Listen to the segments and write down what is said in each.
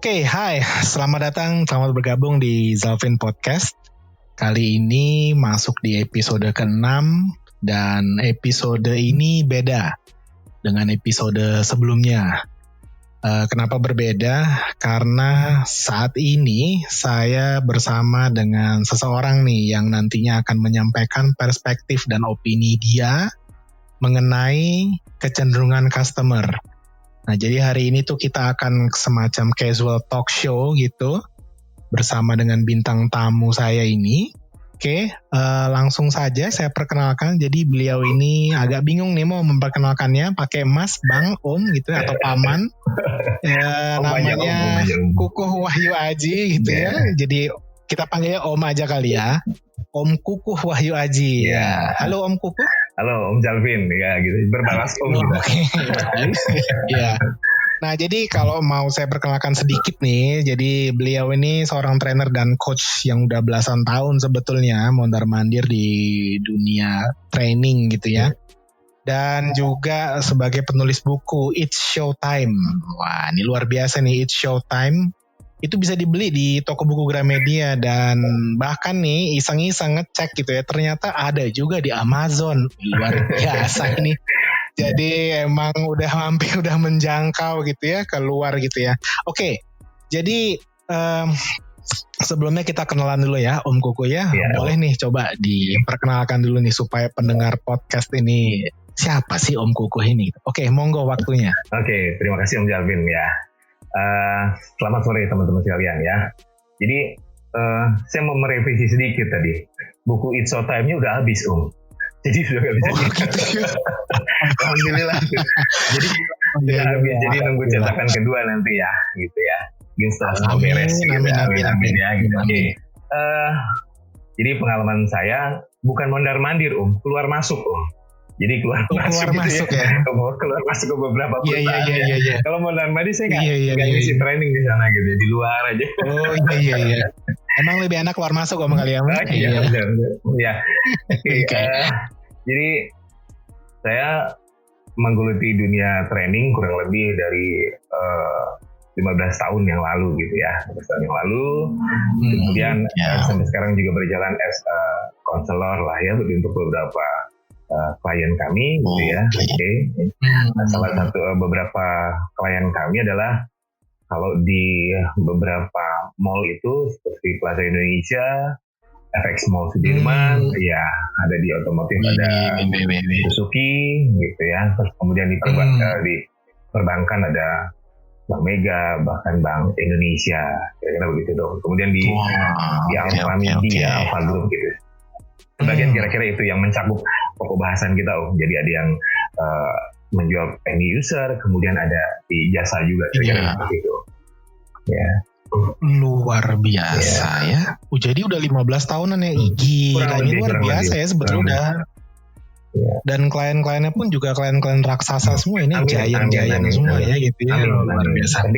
Hai, selamat datang, selamat bergabung di Zalvin Podcast. Kali ini masuk di episode ke-6 dan episode ini beda dengan episode sebelumnya. Kenapa berbeda? Karena saat ini saya bersama dengan seseorang nih yang nantinya akan menyampaikan perspektif dan opini dia mengenai kecenderungan customer. Nah, jadi hari ini tuh kita akan semacam casual talk show gitu bersama dengan bintang tamu saya ini. Langsung saja saya perkenalkan. Jadi beliau ini agak bingung nih mau memperkenalkannya pakai Mas, Bang, Om gitu atau Paman. Namanya Kukuh Wahyu Aji gitu ya. Jadi kita panggilnya Om aja kali ya. Om Kukuh Wahyu Aji. Ya. Halo Om Kukuh. Halo Om Zalvin, ya gitu. Berbalas Om gitu. Ya. Nah, jadi kalau mau saya perkenalkan sedikit nih, jadi beliau ini seorang trainer dan coach yang udah belasan tahun sebetulnya mondar-mandir di dunia training gitu ya. Dan juga sebagai penulis buku It's Showtime. Wah, ini luar biasa nih It's Showtime. Itu bisa dibeli di toko buku Gramedia dan bahkan nih iseng-iseng ngecek gitu ya, ternyata ada juga di Amazon. Luar biasa ini. Jadi emang hampir menjangkau gitu ya, keluar gitu ya. Jadi sebelumnya kita kenalan dulu ya Om Kuku ya. Boleh nih coba diperkenalkan dulu nih supaya pendengar podcast ini siapa sih Om Kuku ini. Monggo waktunya. Terima kasih Om Zalvin ya. Selamat sore teman-teman sekalian ya. Jadi saya mau merevisi sedikit tadi. Buku It's Showtime-nya udah habis Om. Jadi sudah gak bisa gitu. Alhamdulillah. Jadi sudah habis. Jadi nunggu cetakan kedua nanti ya, gitu ya. Setelah beres gitu. Amin ya. Gitu. Jadi pengalaman saya bukan mondar-mandir Om, keluar masuk Om. Jadi keluar masuk ya. Keluar masuk ke beberapa perusahaan. Iya. Kalau mondar-mandir saya nggak ngisi training di sana gitu, di luar aja. Iya. Emang lebih enak keluar masuk Om kali ya? Iya. Jadi saya menggeluti dunia training kurang lebih dari 15 tahun yang lalu gitu ya. 15 tahun yang lalu. Kemudian sampai sekarang juga berjalan as a counselor lah ya untuk beberapa klien kami gitu ya. Salah satu beberapa klien kami adalah kalau di beberapa mall itu seperti Plaza Indonesia, FX Mall Sudirman, ya ada di otomotif ada Suzuki gitu ya. Terus kemudian di perbankan ada Bank Mega, bahkan Bank Indonesia, kira-kira begitu dong. Kemudian di Alfa Media, Alfa Group gitu. Sebagian kira-kira itu yang mencakup pokok bahasan kita Om. Jadi ada yang menjual end user, kemudian ada di jasa juga kira-kira seperti itu. Ya. Luar biasa ya. Jadi udah 15 tahunan ya. Gila, ini luar biasa ya sebetulnya. Dan klien-kliennya pun juga klien-klien raksasa semua ini, giant semua ya gitu ya. Luar biasa. Tapi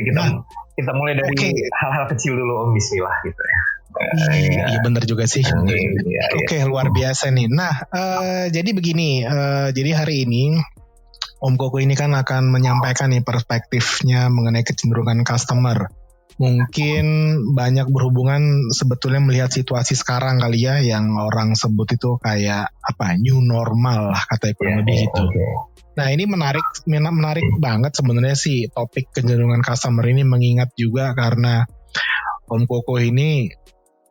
kita mulai dari hal-hal kecil dulu Om, bismillah gitu ya. Iya benar juga sih. Luar biasa nih. Nah, jadi begini. Jadi hari ini Om Koko ini kan akan menyampaikan nih perspektifnya mengenai kecenderungan customer. Mungkin banyak berhubungan sebetulnya melihat situasi sekarang kali ya, yang orang sebut itu kayak new normal lah kata kurang lebih gitu. Nah ini menarik banget sebenarnya sih topik kecenderungan customer ini, mengingat juga karena Om Koko ini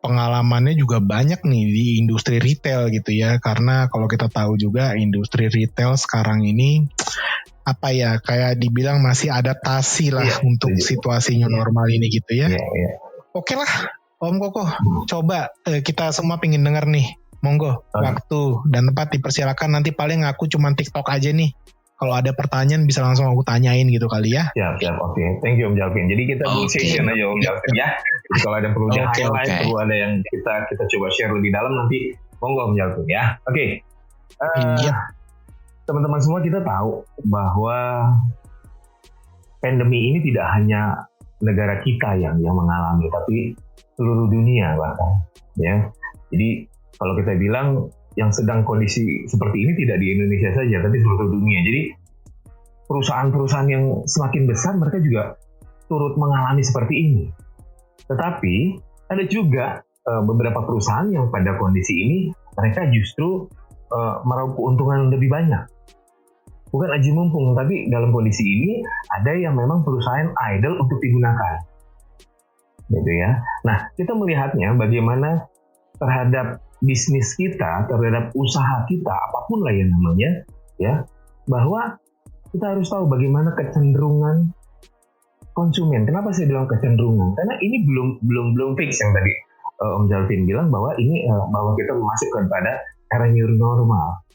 pengalamannya juga banyak nih di industri retail gitu ya. Karena kalau kita tahu juga industri retail sekarang ini kayak dibilang masih adaptasi lah untuk situasinya normal ini gitu ya. Oke lah Om Koko, coba kita semua pengen denger nih. Monggo, waktu dan tempat dipersilakan. Nanti paling aku cuman TikTok aja nih. Kalau ada pertanyaan bisa langsung aku tanyain gitu kali ya. Siap. Thank you Om Zalvin. Jadi kita session aja Om Zalvin ya. Jadi kalau ada perlu highlight, perlu ada yang kita coba share lebih dalam nanti monggo Om Zalvin ya. Teman-teman semua, kita tahu bahwa pandemi ini tidak hanya negara kita yang mengalami, tapi seluruh dunia bahkan ya. Jadi kalau kita bilang yang sedang kondisi seperti ini tidak di Indonesia saja, tapi seluruh dunia. Jadi perusahaan-perusahaan yang semakin besar mereka juga turut mengalami seperti ini. Tetapi ada juga beberapa perusahaan yang pada kondisi ini mereka justru meraup keuntungan lebih banyak. Bukan aji mumpung, tapi dalam kondisi ini ada yang memang perusahaan idle untuk digunakan, gitu ya. Nah, kita melihatnya bagaimana terhadap bisnis kita, terhadap usaha kita, apapun lah yang namanya, ya, bahwa kita harus tahu bagaimana kecenderungan konsumen. Kenapa saya bilang kecenderungan? Karena ini belum fix yang tadi Om Jalvin bilang bahwa ini bahwa kita masuk kepada era new normal.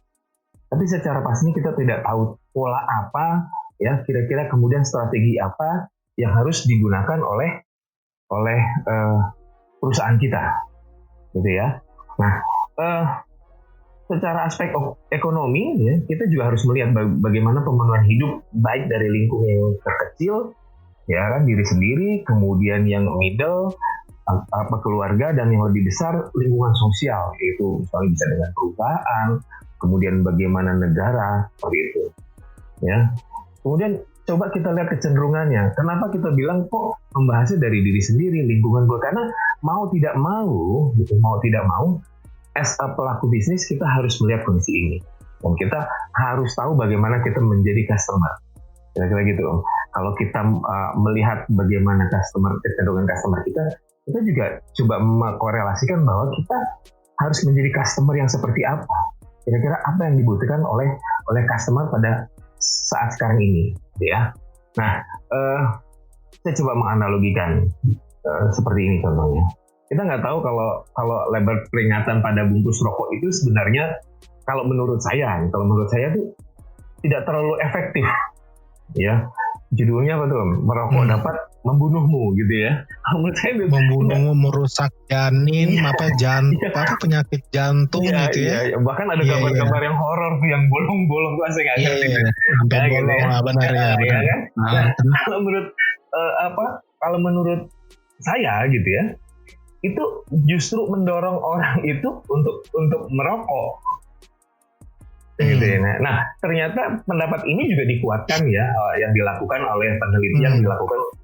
Tapi secara pastinya kita tidak tahu pola apa, ya, kira-kira kemudian strategi apa yang harus digunakan oleh perusahaan kita, gitu ya. Nah, secara aspek ekonomi, ya, kita juga harus melihat bagaimana pemenuhan hidup baik dari lingkungan yang terkecil, ya kan, diri sendiri, kemudian yang middle, keluarga, dan yang lebih besar lingkungan sosial, yaitu misalnya bisa dengan perusahaan, kemudian bagaimana negara, seperti itu, ya. Kemudian coba kita lihat kecenderungannya. Kenapa kita bilang kok membahasnya dari diri sendiri, lingkungan gue? Karena mau tidak mau, as a pelaku bisnis kita harus melihat kondisi ini, dan kita harus tahu bagaimana kita menjadi customer. Kira-kira gitu, Om. Kalau kita melihat bagaimana kecenderungan customer kita juga coba mengkorelasikan bahwa kita harus menjadi customer yang seperti apa. Kira-kira apa yang dibutuhkan oleh customer pada saat sekarang ini, ya. Nah, saya coba menganalogikan seperti ini contohnya. Kita nggak tahu kalau label peringatan pada bungkus rokok itu sebenarnya kalau menurut saya tuh tidak terlalu efektif, ya. Judulnya apa tuh? Merokok dapat membunuhmu, gitu ya. Menurut saya membunuhmu, merusak janin, penyakit jantung, gitu ya. Iya. Bahkan ada gambar-gambar yang horor tuh, yang bolong-bolong tuh, saya nggak ngerti. Sampai bolong, gitu ya. Benar ya. Kan? Nah, kalau menurut saya gitu ya, itu justru mendorong orang itu untuk merokok. Gitu ya. Nah, ternyata pendapat ini juga dikuatkan ya, yang dilakukan oleh peneliti yang dilakukan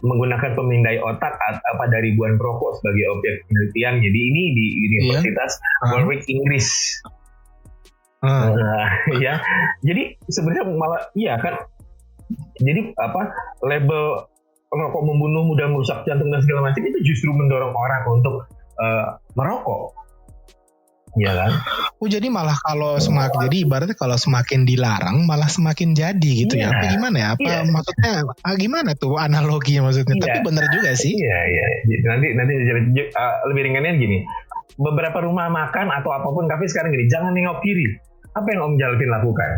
menggunakan pemindai otak pada ribuan perokok sebagai objek penelitian. Jadi ini di Universitas Warwick, Inggris. Ya, jadi sebenarnya malah kan. Jadi label rokok membunuh, mudah merusak jantung dan segala macam itu justru mendorong orang untuk merokok. Iya kan? Jadi malah jadi ibaratnya kalau semakin dilarang malah semakin jadi gitu ya? Apa gimana ya? Maksudnya gimana tuh analoginya maksudnya? Tapi benar juga sih. Iya. Nanti lebih ringannya gini. Beberapa rumah makan atau apapun kafe sekarang gini, jangan nengok kiri. Apa yang Om Jalvin lakukan?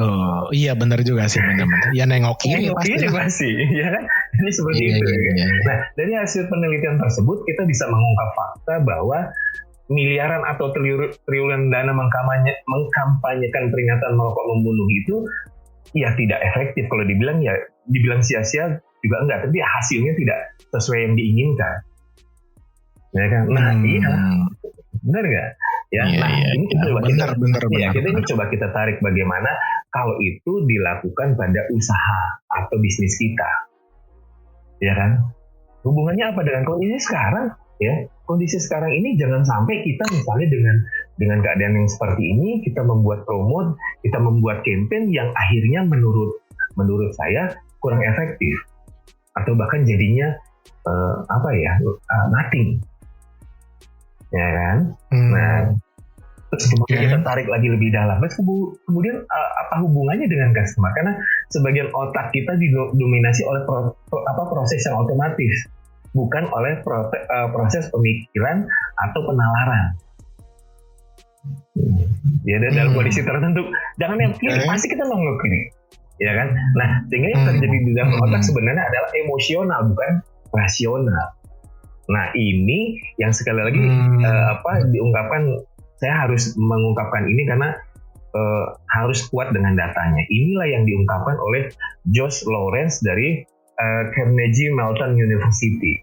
Oh iya, benar juga sih, benar-benar. Ya nengok kiri pasti, ya kan? Jadi seperti itu. Iya. Nah, dari hasil penelitian tersebut kita bisa mengungkap fakta bahwa miliaran atau triliunan dana mengkampanyekan peringatan merokok membunuh itu ya tidak efektif. Kalau dibilang sia-sia juga enggak, tapi hasilnya tidak sesuai yang diinginkan. Ya kan? Nah, benar nggak? Ya, ini coba kita tarik bagaimana kalau itu dilakukan pada usaha atau bisnis kita, ya kan? Hubungannya apa dengan kondisi sekarang? Ya, kondisi sekarang ini jangan sampai kita misalnya dengan keadaan yang seperti ini kita membuat promote, kita membuat campaign yang akhirnya menurut saya kurang efektif atau bahkan jadinya nothing, ya kan? Nah, terus kemudian kita tarik lagi lebih dalam. Kemudian apa hubungannya dengan customer? Karena sebagian otak kita didominasi oleh proses yang otomatis, bukan oleh proses pemikiran atau penalaran. Ya, dalam kondisi tertentu, jangan yang kiri, pasti kita nongol kiri, ya kan? Nah, sehingga yang terjadi di dalam otak sebenarnya adalah emosional, bukan rasional. Nah, ini yang sekali lagi diungkapkan. Saya harus mengungkapkan ini karena harus kuat dengan datanya. Inilah yang diungkapkan oleh Josh Lawrence dari Carnegie Mellon University.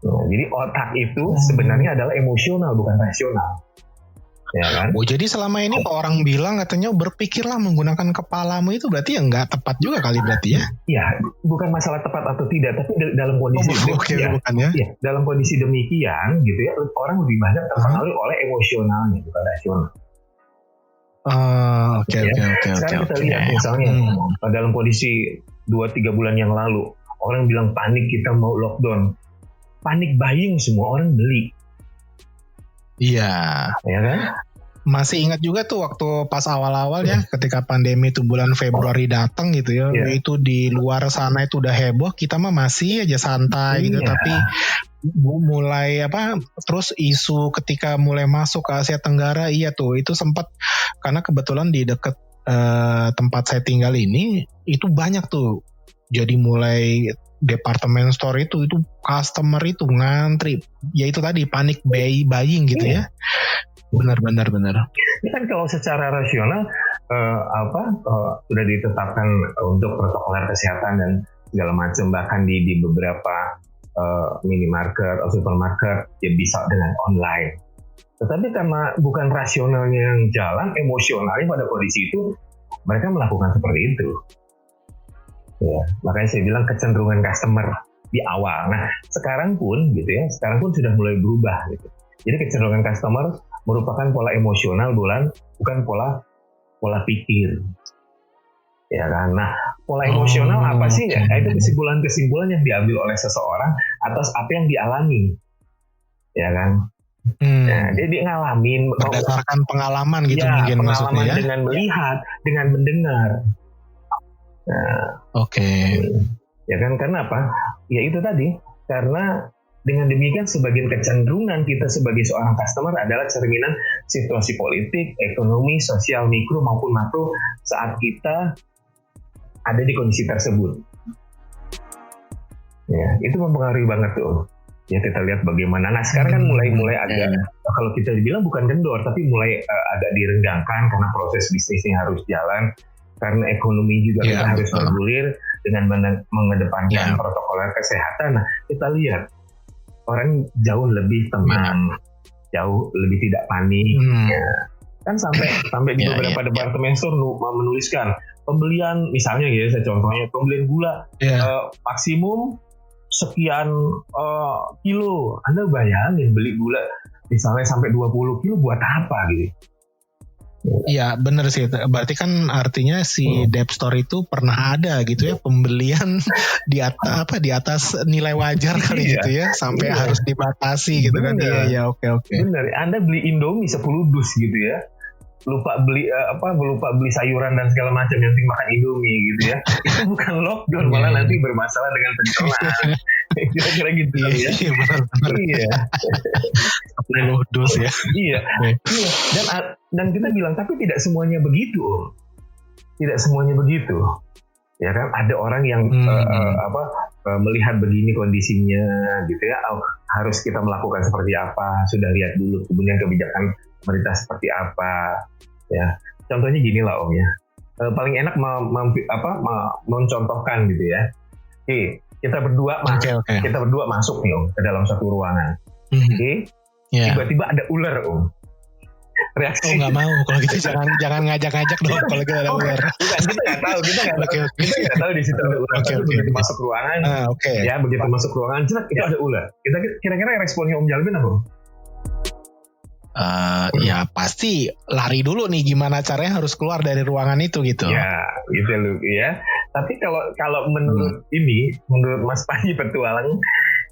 Nah, jadi otak itu sebenarnya adalah emosional, bukan rasional. Ya kan? Oh, jadi selama ini orang bilang katanya berpikirlah menggunakan kepalamu, itu berarti ya nggak tepat juga kali berarti ya? Ya, bukan masalah tepat atau tidak, tapi dalam kondisi bukan ya? Ya, dalam kondisi demikian gitu ya, orang lebih banyak terpengaruh oleh emosionalnya bukan rasional. Oke. Sekarang kita lihat misalnya dalam kondisi 2-3 bulan yang lalu orang bilang panik kita mau lockdown, panik buying, semua orang beli. Iya. Ya kan? Masih ingat juga tuh waktu pas awal-awal ya, ketika pandemi itu bulan Februari datang gitu ya, itu di luar sana itu udah heboh, kita mah masih aja santai gitu, tapi mulai terus isu ketika mulai masuk ke Asia Tenggara, iya tuh itu sempat, karena kebetulan di dekat tempat saya tinggal ini itu banyak tuh, jadi mulai department store itu customer itu ngantri, ya itu tadi panik buying gitu ya. Benar. Ini kan kalau secara rasional sudah ditetapkan untuk protokol kesehatan dan segala macam, bahkan di beberapa minimarket atau supermarket ya bisa dengan online. Tetapi karena bukan rasionalnya yang jalan, emosionalnya pada kondisi itu mereka melakukan seperti itu. Ya, makanya saya bilang kecenderungan customer di awal. Nah, sekarang pun sudah mulai berubah gitu. Jadi kecenderungan customer merupakan pola emosional, bukan pola pikir. Ya kan? Nah, pola emosional apa sih? Ya, itu kesimpulan yang diambil oleh seseorang atas apa yang dialami. Ya kan? Nah, dia ngalamin berdasarkan pengalaman gitu ya, mungkin maksudnya ya. Dengan melihat, dengan mendengar. Nah, ya kan, karena apa? Ya itu tadi, karena dengan demikian sebagian kecenderungan kita sebagai seorang customer adalah cerminan situasi politik, ekonomi, sosial, mikro maupun makro saat kita ada di kondisi tersebut. Ya, itu mempengaruhi banget tuh. Ya, kita lihat bagaimana. Nah, sekarang kan mulai agak, kalau kita dibilang bukan kendor, tapi mulai agak direnggangkan karena proses bisnisnya harus jalan. Karena ekonomi juga kita harus bergulir dengan mengedepankan protokol kesehatan. Nah, kita lihat orang jauh lebih tenang, jauh lebih tidak panik. Kan sampai di beberapa departemen store menuliskan pembelian, misalnya ya, saya contohnya pembelian gula maksimum sekian kilo. Anda bayangin beli gula misalnya sampai 20 kilo buat apa gitu? Iya benar sih, berarti kan artinya si Dep Store itu pernah ada gitu ya pembelian di atas nilai wajar kali gitu ya, sampai harus dibatasi gitu kan. Iya oke. Benar, Anda beli Indomie 10 dus gitu ya, lupa beli sayuran dan segala macam, yang penting makan Indomie gitu ya. Itu bukan lockdown, malah nanti bermasalah dengan pencernaan. Kira-kira gitu ya. Iya benar. Iya. 10 dus ya. Iya. Dan kita bilang tapi tidak semuanya begitu. Tidak semuanya begitu. Ya kan, ada orang yang melihat begini kondisinya gitu ya, harus kita melakukan seperti apa, sudah lihat dulu kemudian kebijakan pemerintah seperti apa ya. Contohnya gini lah Om ya, paling enak mencontohkan gitu ya. Kita berdua masuk nih Om ke dalam satu ruangan. Tiba-tiba ada ular Om. Reaksi nggak mau kalau gitu, jangan ngajak-ngajak dong kalau kita ada ular. Bukan, kita nggak tahu kita tahu di situ ada ular. Begitu masuk ruangan, ya begitu masuk ruangan itu ada ular. Kita kira-kira responnya Om Jalvin apa? Ya pasti lari dulu nih, gimana caranya harus keluar dari ruangan itu gitu. Ya gitu loh ya. Tapi kalau menurut Mas Panji Petualang,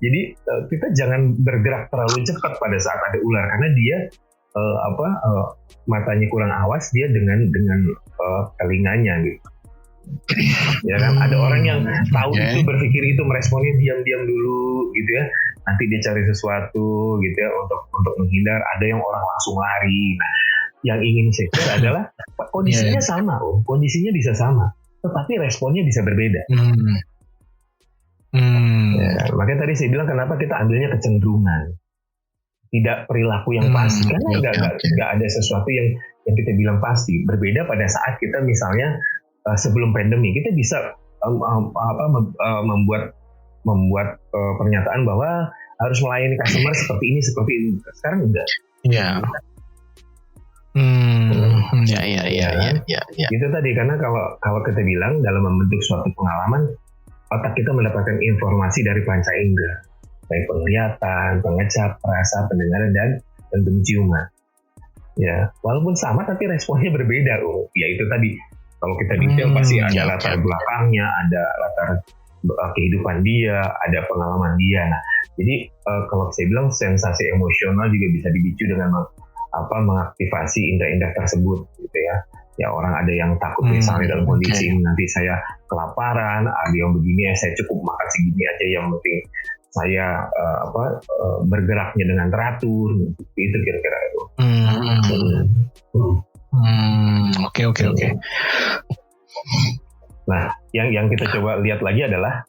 jadi kita jangan bergerak terlalu cepat pada saat ada ular, karena dia matanya kurang awas, dia dengan telinganya gitu. Ya kan, ada orang yang tahu itu, berpikir itu, meresponnya diam-diam dulu gitu ya. Nanti dia cari sesuatu gitu ya untuk menghindar. Ada yang orang langsung lari. Nah, yang ingin saya kira adalah kondisinya sama, kondisinya bisa sama, tetapi responnya bisa berbeda. Ya, makanya tadi saya bilang kenapa kita ambilnya kecenderungan, tidak perilaku yang pasti, karena nggak ada sesuatu yang kita bilang pasti. Berbeda pada saat kita misalnya sebelum pandemi kita bisa membuat pernyataan bahwa harus melayani customer seperti ini. Sekarang enggak. Iya. Ya. Itu tadi, karena kalau kita bilang dalam membentuk suatu pengalaman, otak kita mendapatkan informasi dari panca indera, baik penglihatan, pengecap, rasa, pendengaran, dan penciuman. Ya, walaupun sama tapi responnya berbeda. Ya itu tadi, kalau kita detail pasti ada latar belakangnya, ada latar kehidupan dia, ada pengalaman dia. Nah, jadi kalau saya bilang sensasi emosional juga bisa dipicu dengan mengaktifasi indera-indera tersebut, gitu ya. Ya, orang ada yang takut misalnya dalam kondisi ini nanti saya kelaparan, ada yang begini, saya cukup makan segini aja, yang penting saya bergeraknya dengan teratur, itu kira-kira itu. Oke. Nah, yang kita coba lihat lagi adalah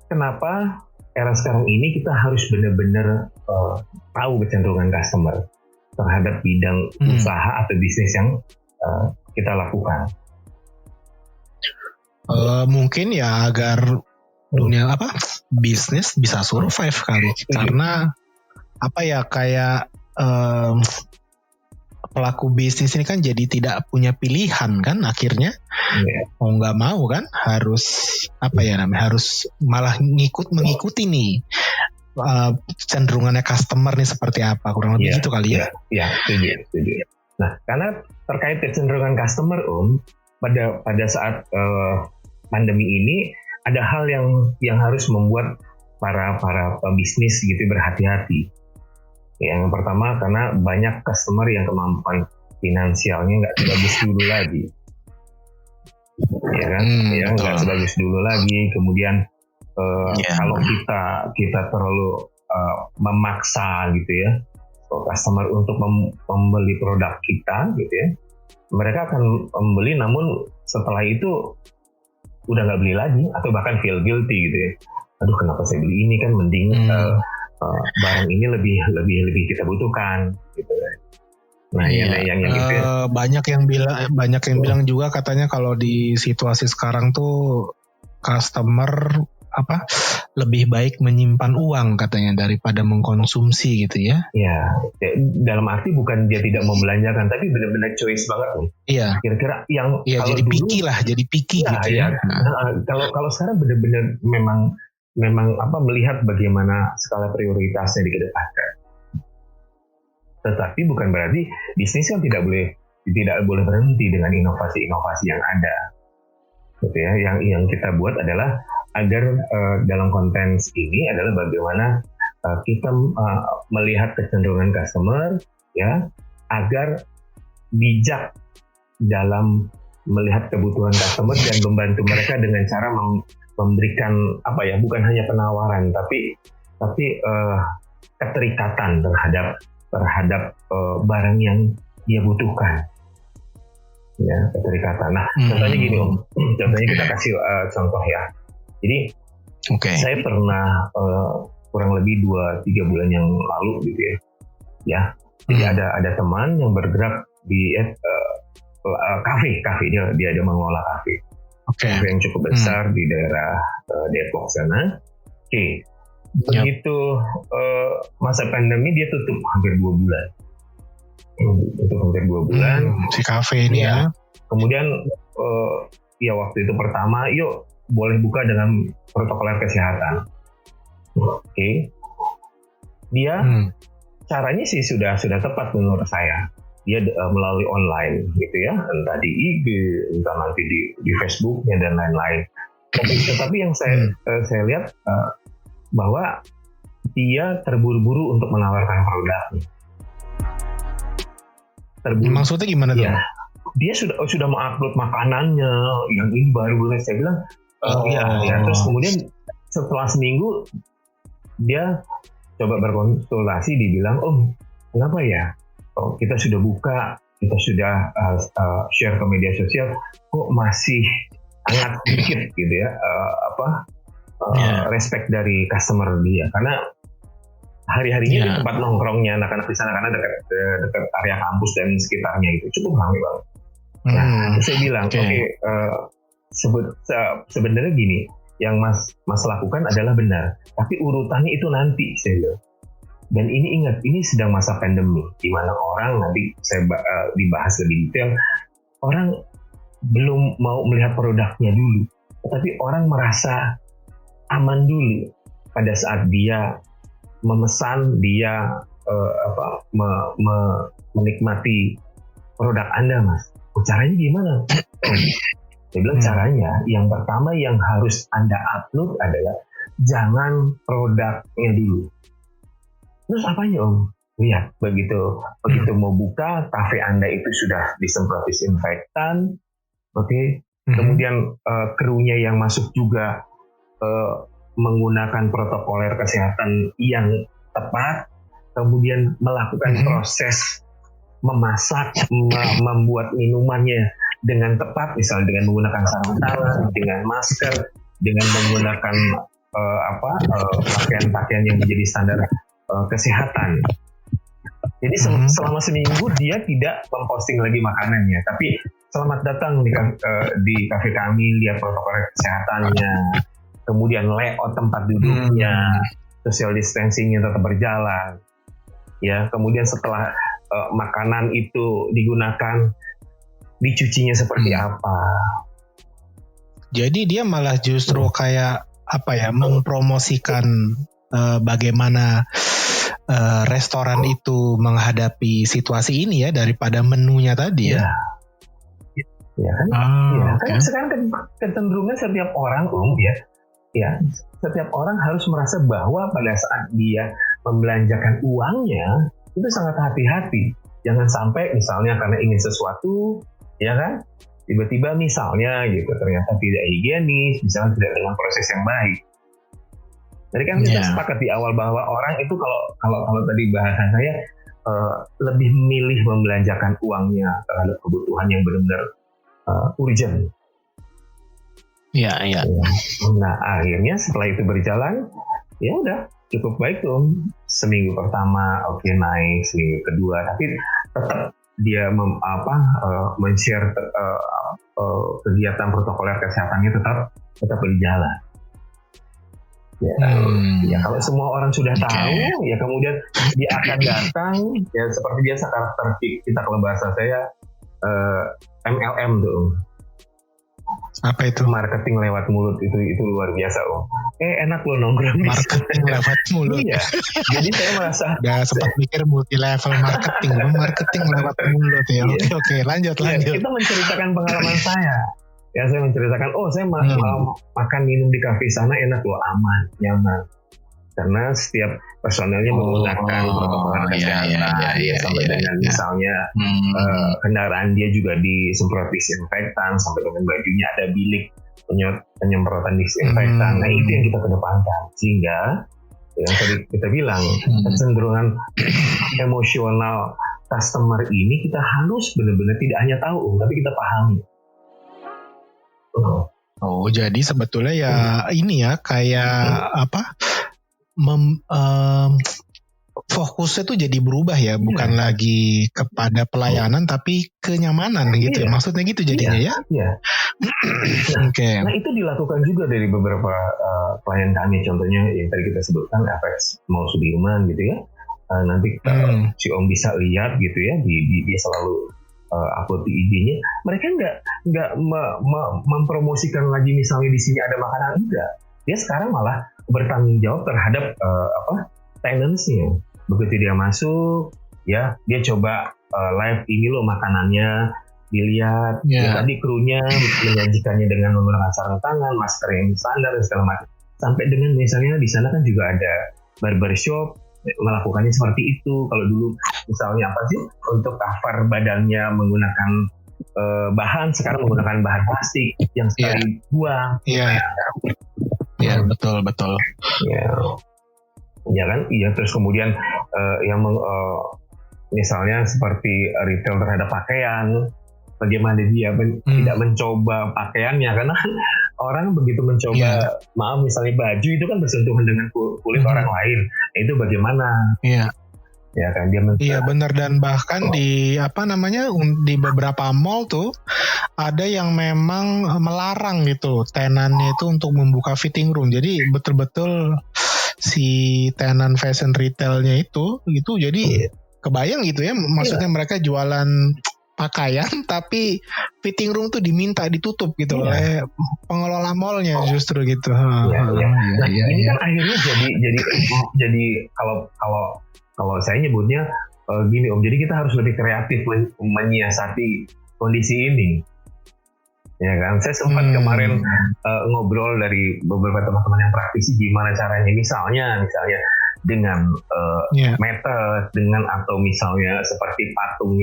kenapa era sekarang ini kita harus benar-benar tahu kecenderungan customer terhadap bidang usaha atau bisnis yang kita lakukan. Mungkin ya agar dunia bisnis bisa survive kali, karena kayak pelaku bisnis ini kan jadi tidak punya pilihan kan akhirnya, mau nggak mau kan harus harus malah mengikuti nih cenderungannya customer nih seperti apa, kurang lebih gitu kali ya. Ya, setuju. Nah, karena terkait kecenderungan customer pada saat pandemi ini ada hal yang harus membuat para pebisnis gitu berhati-hati. Yang pertama, karena banyak customer yang kemampuan finansialnya nggak sebagus dulu lagi, ya kan? Nggak sebagus dulu lagi. Kemudian kalau kita terlalu memaksa gitu ya, customer untuk membeli produk kita gitu ya, mereka akan membeli, namun setelah itu udah nggak beli lagi, atau bahkan feel guilty gitu ya. Aduh, kenapa saya beli ini, kan mending barang ini lebih kita butuhkan gitu. Nah, yang gitu ya. Banyak yang bilang juga katanya kalau di situasi sekarang tuh customer lebih baik menyimpan uang katanya daripada mengkonsumsi gitu ya. Ya, dalam arti bukan dia tidak membelanjakan, tapi benar-benar choice banget nih. Iya. Kira-kira yang kalau jadi picky gitu ya. Kalau sekarang benar-benar memang melihat bagaimana skala prioritasnya dikedepankan. Tetapi bukan berarti bisnis kan tidak boleh berhenti dengan inovasi-inovasi yang ada. Gitu ya. Yang kita buat adalah agar dalam konten ini adalah bagaimana kita melihat kecenderungan customer ya, agar bijak dalam melihat kebutuhan customer dan membantu mereka dengan cara memberikan bukan hanya penawaran tapi keterikatan terhadap barang yang dia butuhkan. Ya, keterikatan. Nah, contohnya gini Om. Contohnya kita kasih contoh ya. Jadi saya pernah kurang lebih 2-3 bulan yang lalu gitu ya. Ya. Jadi ada teman yang bergerak di kafe. Dia ada mengelola kafe. Kafe yang cukup besar di daerah Depok sana. Begitu masa pandemi dia tutup hampir 2 bulan. Si kafe ini ya. Kemudian waktu itu pertama, yuk boleh buka dengan protokol kesehatan. Dia caranya sih sudah tepat menurut saya. Dia melalui online gitu ya, entah di IG, entah nanti di Facebooknya dan lain-lain. Tetapi yang saya lihat bahwa dia terburu-buru untuk menawarkan produknya. Maksudnya gimana tuh? Ya, dia sudah mengupload makanannya, yang ini baru saya bilang. Terus kemudian setelah seminggu dia coba berkonsultasi, dibilang, kenapa ya? Kita sudah buka, kita sudah share ke media sosial, kok masih sangat sedikit gitu ya, respect dari customer dia, karena hari-harinya di tempat nongkrongnya anak-anak di sana, karena dekat area kampus dan sekitarnya itu cukup ramai banget. Nah, saya bilang, sebenarnya gini, yang Mas lakukan adalah benar, tapi urutannya itu nanti, saya bilang. Dan ini ingat, ini sedang masa pandemi, di mana orang nanti saya dibahas lebih detail, orang belum mau melihat produknya dulu, tetapi orang merasa aman dulu pada saat dia memesan, dia menikmati produk Anda, Mas. Caranya gimana? Saya bilang caranya, yang pertama yang harus Anda upload adalah jangan produknya dulu. Terus apanya Om? Lihat, begitu mau buka, kafe Anda itu sudah disemprot disinfektan, oke. Kemudian krunya yang masuk juga menggunakan protokoler kesehatan yang tepat, kemudian melakukan proses memasak, membuat minumannya dengan tepat, misalnya dengan menggunakan sarung tangan, dengan masker, dengan menggunakan pakaian-pakaian yang menjadi standar kesehatan. Jadi selama seminggu dia tidak memposting lagi makanannya, tapi selamat datang di kafe kami, lihat protokol kesehatannya, kemudian layout tempat duduknya, social distancingnya tetap berjalan, ya. Kemudian setelah makanan itu digunakan, dicucinya seperti apa. Jadi dia malah justru kayak mempromosikan bagaimana restoran itu menghadapi situasi ini ya, daripada menunya tadi ya. Ya kan? Kan sekarang kecenderungan setiap orang setiap orang harus merasa bahwa pada saat dia membelanjakan uangnya itu sangat hati-hati. Jangan sampai misalnya karena ingin sesuatu, ya kan, tiba-tiba misalnya gitu ternyata tidak higienis, misalnya tidak dengan proses yang baik. Jadi kan kita sepakat di awal bahwa orang itu kalau tadi bahasan saya lebih memilih membelanjakan uangnya terhadap kebutuhan yang benar-benar urgent. Iya. Nah akhirnya setelah itu berjalan, ya udah cukup baik tuh. Seminggu pertama oke, naik, seminggu kedua, tapi tetap dia men-share kegiatan protokoler kesehatannya tetap berjalan. Ya kalau semua orang sudah tahu, ya kemudian dia akan datang, ya seperti biasa karakter kita kalau bahasa saya MLM tuh. Apa itu? Marketing lewat mulut, itu luar biasa Om. Enak loh nongkrong. Marketing lewat mulut. Iya. Jadi saya merasa udah sempat mikir multi level marketing lewat mulut ya. Oke, lanjut. Kita menceritakan pengalaman saya. Ya saya menceritakan, saya makan minum di kafe sana enak loh, aman, nyaman. Karena setiap personelnya menggunakan protokol kesehatan, sampai dengan misalnya kendaraan dia juga disemprot disinfektan, sampai dengan bajunya ada bilik penyemprotan disinfektan. Nah itu yang kita kedepankan, sehingga yang tadi kita bilang kecenderungan emosional customer ini kita harus benar-benar tidak hanya tahu, tapi kita pahami. Jadi sebetulnya ya ini ya kayak fokusnya tuh jadi berubah ya, bukan lagi kepada pelayanan tapi kenyamanan gitu ya, maksudnya gitu jadinya ya. Nah itu dilakukan juga dari beberapa klien kami, contohnya yang tadi kita sebutkan FX Mall Sudirman gitu ya. Nanti si Om bisa lihat gitu ya, dia selalu upload di IG-nya. Mereka nggak mempromosikan lagi misalnya di sini ada makanan, enggak. Dia sekarang malah bertanggung jawab terhadap tenants-nya. Begitu dia masuk, ya dia coba live ini loh makanannya, dilihat. Ya, tadi krunya menyajikannya dengan menggunakan sarung tangan, masker yang standar dan segala macam. Sampai dengan misalnya di sana kan juga ada barbershop, melakukannya seperti itu. Kalau dulu misalnya untuk cover badannya menggunakan bahan, sekarang menggunakan bahan plastik yang sekali buang. Iya, betul. Ya kan, terus kemudian misalnya seperti retail terhadap pakaian, bagaimana dia tidak mencoba pakaiannya, karena orang begitu mencoba, misalnya baju itu kan bersentuhan dengan kulit orang lain, itu bagaimana? Ya kan dia Iya benar, dan bahkan di di beberapa mall tuh ada yang memang melarang gitu tenannya itu untuk membuka fitting room. Jadi betul-betul si tenan fashion retailnya itu gitu. Jadi kebayang gitu ya, maksudnya mereka jualan pakaian tapi fitting room tuh diminta ditutup gitu oleh pengelola mallnya justru gitu. Ini kan akhirnya jadi kalau saya nyebutnya gini Om, jadi kita harus lebih kreatif menyiasati kondisi ini. Ya kan, saya sempat kemarin ngobrol dari beberapa teman-teman yang praktisi gimana caranya, misalnya dengan meter, dengan atau misalnya seperti patung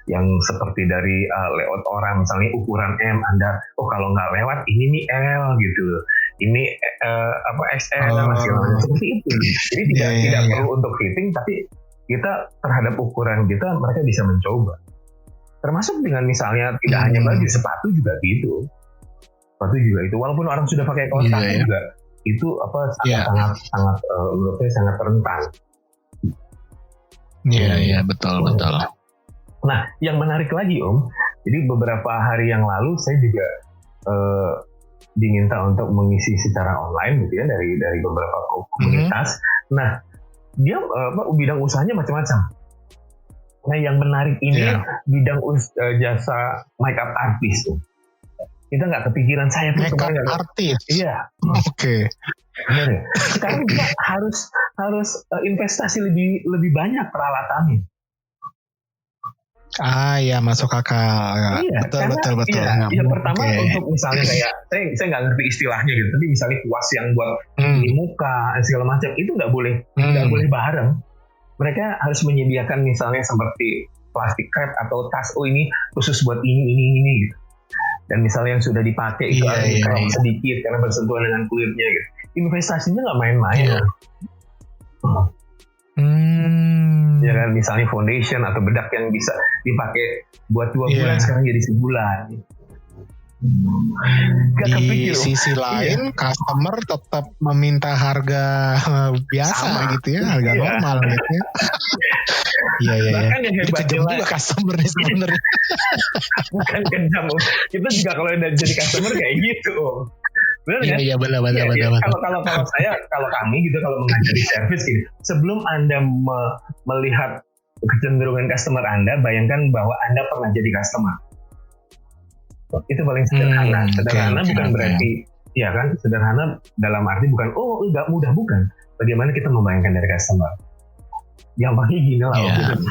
yang seperti dari layout orang, misalnya ukuran M, Anda kalau nggak lewat ini nih L gitu, ini XL masih seperti itu. Jadi tidak perlu untuk fitting, tapi kita terhadap ukuran kita mereka bisa mencoba. Termasuk dengan misalnya tidak hanya baju, sepatu juga gitu. Sepatu juga itu, walaupun orang sudah pakai kaos kaki juga itu sangat menurut saya sangat rentan. Iya betul. Nah, yang menarik lagi Om, jadi beberapa hari yang lalu saya juga diminta untuk mengisi secara online gitu ya dari beberapa komunitas. Nah, dia bidang usahanya macam-macam. Nah, yang menarik ini bidang jasa makeup artist tuh. Kita nggak kepikiran, saya pun makeup artist. Iya. Oke. Benar ya. Sekarang kita harus investasi lebih banyak peralatannya. Ya masuk akal. Iya, betul. Iya, pertama untuk misalnya kayak saya nggak ngerti istilahnya gitu, tapi misalnya kuas yang buat di muka segala macam itu nggak boleh bareng. Mereka harus menyediakan misalnya seperti plastik wrap atau tas, ini khusus buat ini gitu. Dan misalnya yang sudah dipakai itu ada sedikit karena bersentuhan dengan kulitnya gitu. Investasinya nggak main-main. Ya kan, misalnya foundation atau bedak yang bisa dipakai buat 2 bulan sekarang jadi sebulan. Di sisi lain customer tetap meminta harga biasa gitu ya, harga normal gitu ya. Iya. Bahkan yang hebat juga customer nih sebenarnya. Bukan kejam, kita juga kalau jadi customer kayak gitu. Benar kan? Iya benar. Kalau kami gitu, kalau mengajari servis gitu, sebelum Anda melihat kecenderungan customer Anda, bayangkan bahwa Anda pernah jadi customer. Itu paling sederhana. Bukan berarti ya kan, sederhana dalam arti bukan nggak mudah, bukan. Bagaimana kita membayangkan dari customer. Yang paling gini lah,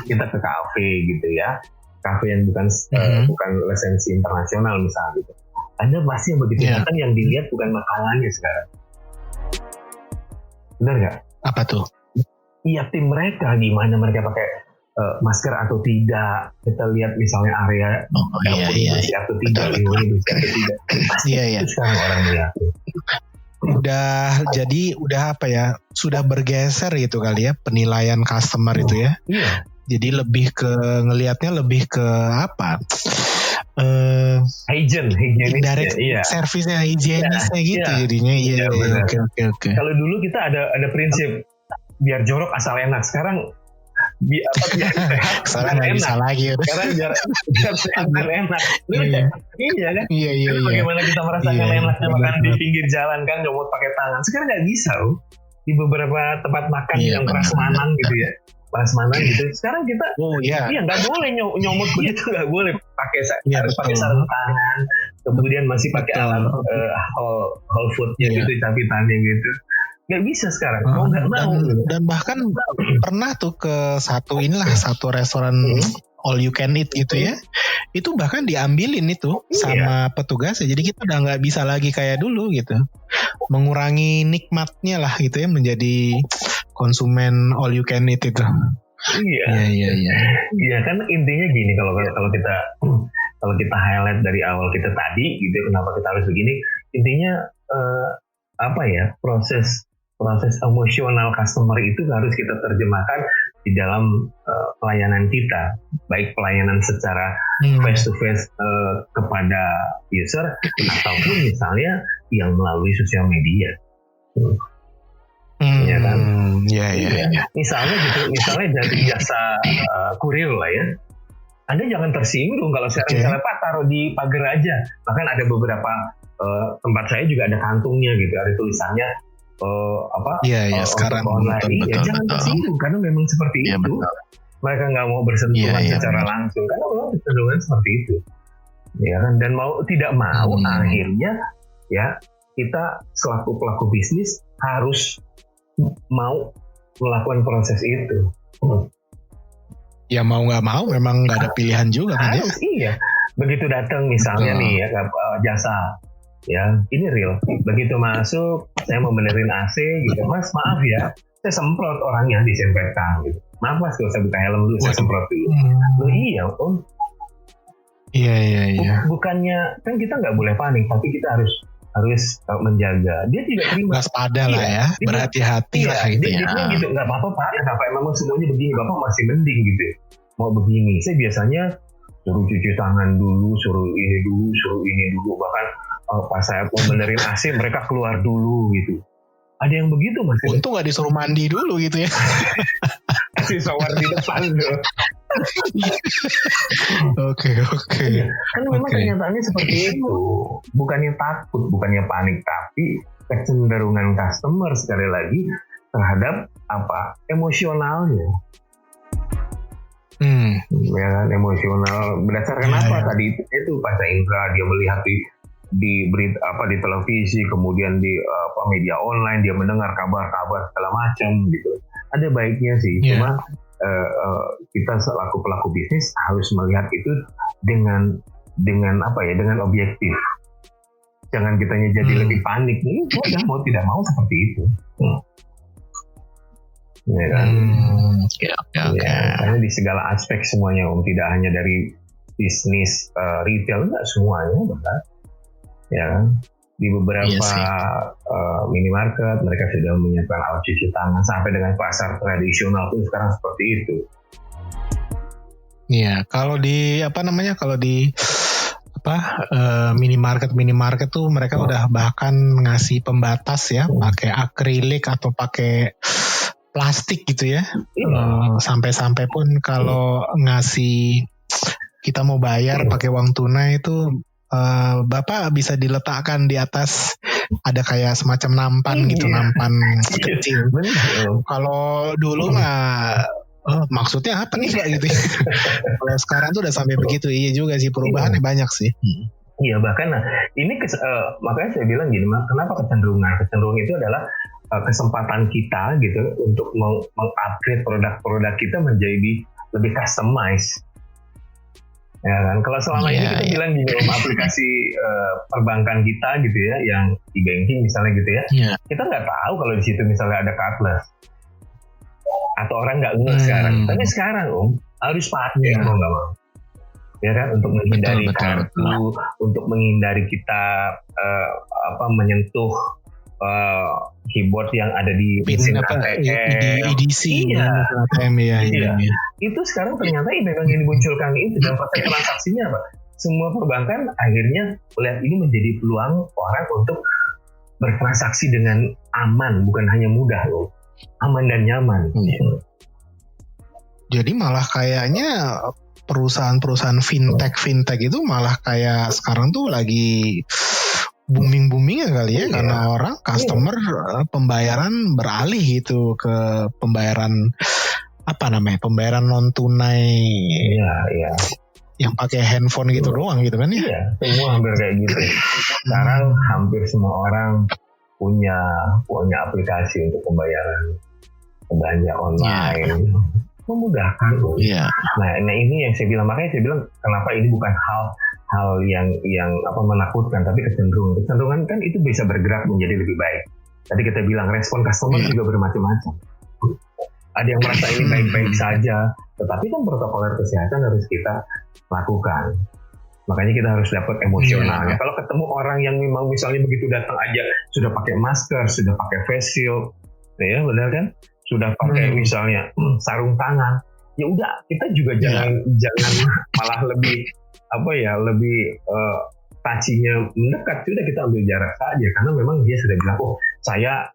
kita ke kafe gitu ya, kafe yang bukan lisensi internasional misalnya gitu. Anda pasti yang begitu datang yang dilihat bukan makanannya sekarang. Benar nggak? Apa tuh? Iya, tim mereka gimana mereka pakai masker atau tidak. Kita lihat misalnya area bersih atau tidak, lingkungan bersih atau tidak. Iya. Sekarang orang melihat. Udah apa ya? Sudah bergeser gitu kali ya penilaian customer itu ya. Iya. Jadi lebih ke ngelihatnya lebih ke apa? Higienis, servisnya higienisnya gitu jadinya. Iya. Oke. Kalau dulu kita ada prinsip biar jorok asal enak. Sekarang biar sehat sekarang nggak bisa lagi. Sekarang biar sehat dan enak. Iya kan? Iya. Bagaimana kita merasakan enaknya makan di pinggir jalan kan, nggak mau pakai tangan. Sekarang nggak bisa di beberapa tempat makan yang prasmanan gitu ya. Prasmanan gitu. Sekarang kita nggak boleh nyomot begitu, nggak boleh pakai pakai sarung tangan, kemudian masih pakai alat whole foodnya gitu, capitannya gitu. Nggak bisa sekarang, mau nggak mau. Dan bahkan pernah tuh ke satu restoran all you can eat gitu ya, itu bahkan diambilin itu sama petugas ya. Jadi kita udah nggak bisa lagi kayak dulu gitu, mengurangi nikmatnya lah gitu ya, menjadi konsumen all you can eat itu. Iya kan, intinya gini, kalau kita highlight dari awal kita tadi gitu, kenapa kita harus begini, intinya proses emosional customer itu harus kita terjemahkan di dalam pelayanan kita, baik pelayanan secara face to face kepada user ataupun misalnya yang melalui sosial media. Ya kan? Iya. Misalnya dari jasa kurir lah ya. Anda jangan tersinggung kalau sekarang misalnya Pak taruh di pagar aja. Bahkan ada beberapa tempat saya juga ada kantungnya gitu, ada tulisannya sekarang online. Jangan tersinggung karena memang seperti itu. Betul. Mereka nggak mau bersentuhan secara langsung karena memang kecenderungan seperti itu. Ya kan, dan mau tidak mau akhirnya ya kita selaku pelaku bisnis harus mau melakukan proses itu. Ya mau nggak mau memang nggak ada pilihan juga kan ya. Iya, begitu datang misalnya nih ya jasa, ya ini real. Begitu masuk, saya mau benerin AC gitu, Mas maaf ya, saya semprot orangnya disinfektan gitu. Maaf Mas, kalau saya buka helm dulu, saya semprot dulu. Loh iya, Om. Iya. Bukannya kan kita nggak boleh panik, tapi kita harus menjaga. Dia tidak terima. Waspada lah ya, berhati-hati lah gitu ya. Dia gitu, nggak apa-apa Pak, kenapa memang semuanya begini, Bapak masih mending gitu. Mau begini, saya biasanya suruh cuci tangan dulu, suruh ini dulu, bahkan pas saya mau benerin AC mereka keluar dulu gitu. Ada yang begitu Mas. Untung nggak disuruh mandi dulu gitu ya. Kasih shower di depan tuh. Oke. Kan memang kenyataannya seperti itu. Bukannya takut, bukannya panik, tapi kecenderungan customer sekali lagi terhadap emosionalnya. Ya kan, emosional berdasarkan apa tadi itu Pak Indra, dia melihat di berita di televisi, kemudian di media online dia mendengar kabar-kabar segala macam gitu. Ada baiknya sih, cuma kita selaku pelaku bisnis harus melihat itu dengan objektif. Jangan kitanya jadi lebih panik nih, mau tidak mau seperti itu. Ya kan? Okay. Ya, karena di segala aspek semuanya Om, tidak hanya dari bisnis retail, enggak semuanya benar. Ya kan? Di beberapa minimarket mereka sudah menyiapkan alat cuci tangan, sampai dengan pasar tradisional pun sekarang seperti itu. Iya, kalau di minimarket tuh mereka udah bahkan ngasih pembatas ya, pakai akrilik atau pakai plastik gitu ya. Sampai-sampai pun kalau ngasih kita mau bayar pakai uang tunai itu Bapak bisa diletakkan di atas ada kayak semacam nampan gitu, nampan kecil. Kalau dulu mah maksudnya apa nih Pak gitu. Kalau sekarang tuh udah sampai begitu. Iya juga sih, perubahannya banyak sih. Iya, bahkan ini makanya saya bilang gini, kenapa kecenderungan itu adalah kesempatan kita gitu untuk mengupgrade produk-produk kita menjadi lebih customized. Ya kan, kalau selama ini kita bilang gini Om, aplikasi perbankan kita gitu ya, yang e-banking misalnya gitu ya, kita nggak tahu kalau di situ misalnya ada cardless atau orang nggak sekarang. Tapi sekarang Om harus pakai mau nggak mau, ya kan, untuk menghindari kartu, untuk menghindari kita menyentuh keyboard yang ada di mesin ATM, EDC, ATM ya. Itu sekarang ternyata memang yang dimunculkan itu dalam proses transaksinya Pak. Semua perbankan akhirnya melihat ini menjadi peluang orang untuk bertransaksi dengan aman, bukan hanya mudah loh, aman dan nyaman. Jadi malah kayaknya perusahaan-perusahaan fintech itu malah kayak sekarang tuh lagi booming-boomingnya kali ya, karena orang customer pembayaran beralih gitu ke pembayaran pembayaran non tunai. Yang pakai handphone gitu doang gitu kan ya. Iya, semua hampir kayak gitu. Sekarang hampir semua orang punya aplikasi untuk pembayaran belanja online. Memudahkan loh. Nah ini yang saya bilang, makanya saya bilang kenapa ini bukan hal yang menakutkan, tapi kecenderungan kan itu bisa bergerak menjadi lebih baik. Tadi kita bilang respon customer juga bermacam-macam. Ada yang merasa ini baik-baik saja, tetapi kan protokol kesehatan harus kita lakukan. Makanya kita harus dapat emosionalnya. Kalau ketemu orang yang memang misalnya begitu datang aja sudah pakai masker, sudah pakai face shield, ya benar kan? Sudah pakai misalnya sarung tangan, ya udah kita juga jangan malah lebih tacinya mendekat, sudah kita ambil jarak saja, karena memang dia sudah bilang saya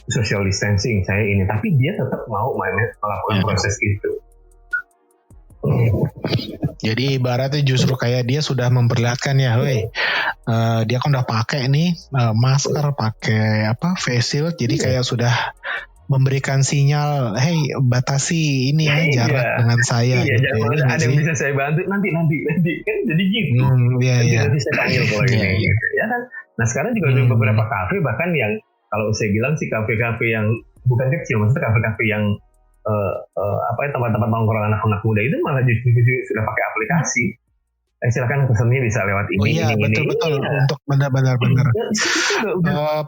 social distancing, saya ini, tapi dia tetap mau melakukan proses itu. Jadi ibaratnya justru kayak dia sudah memperlihatkan ya, dia kan udah pakai nih masker, pakai face shield, jadi kayak sudah memberikan sinyal, hey batasi ini ya jarak dengan saya. Iya, gitu, ada yang bisa saya bantu nanti kan jadi gitu. Nanti saya panggil kalau ini, gitu, ya kan. Nah sekarang juga ada beberapa kafe bahkan yang kalau saya bilang sih kafe-kafe yang bukan kecil, maksudnya kafe-kafe yang tempat-tempat nongkrong anak-anak muda itu malah justru sudah pakai aplikasi. Silakan pesannya bisa lewat ini. Betul. Untuk benar.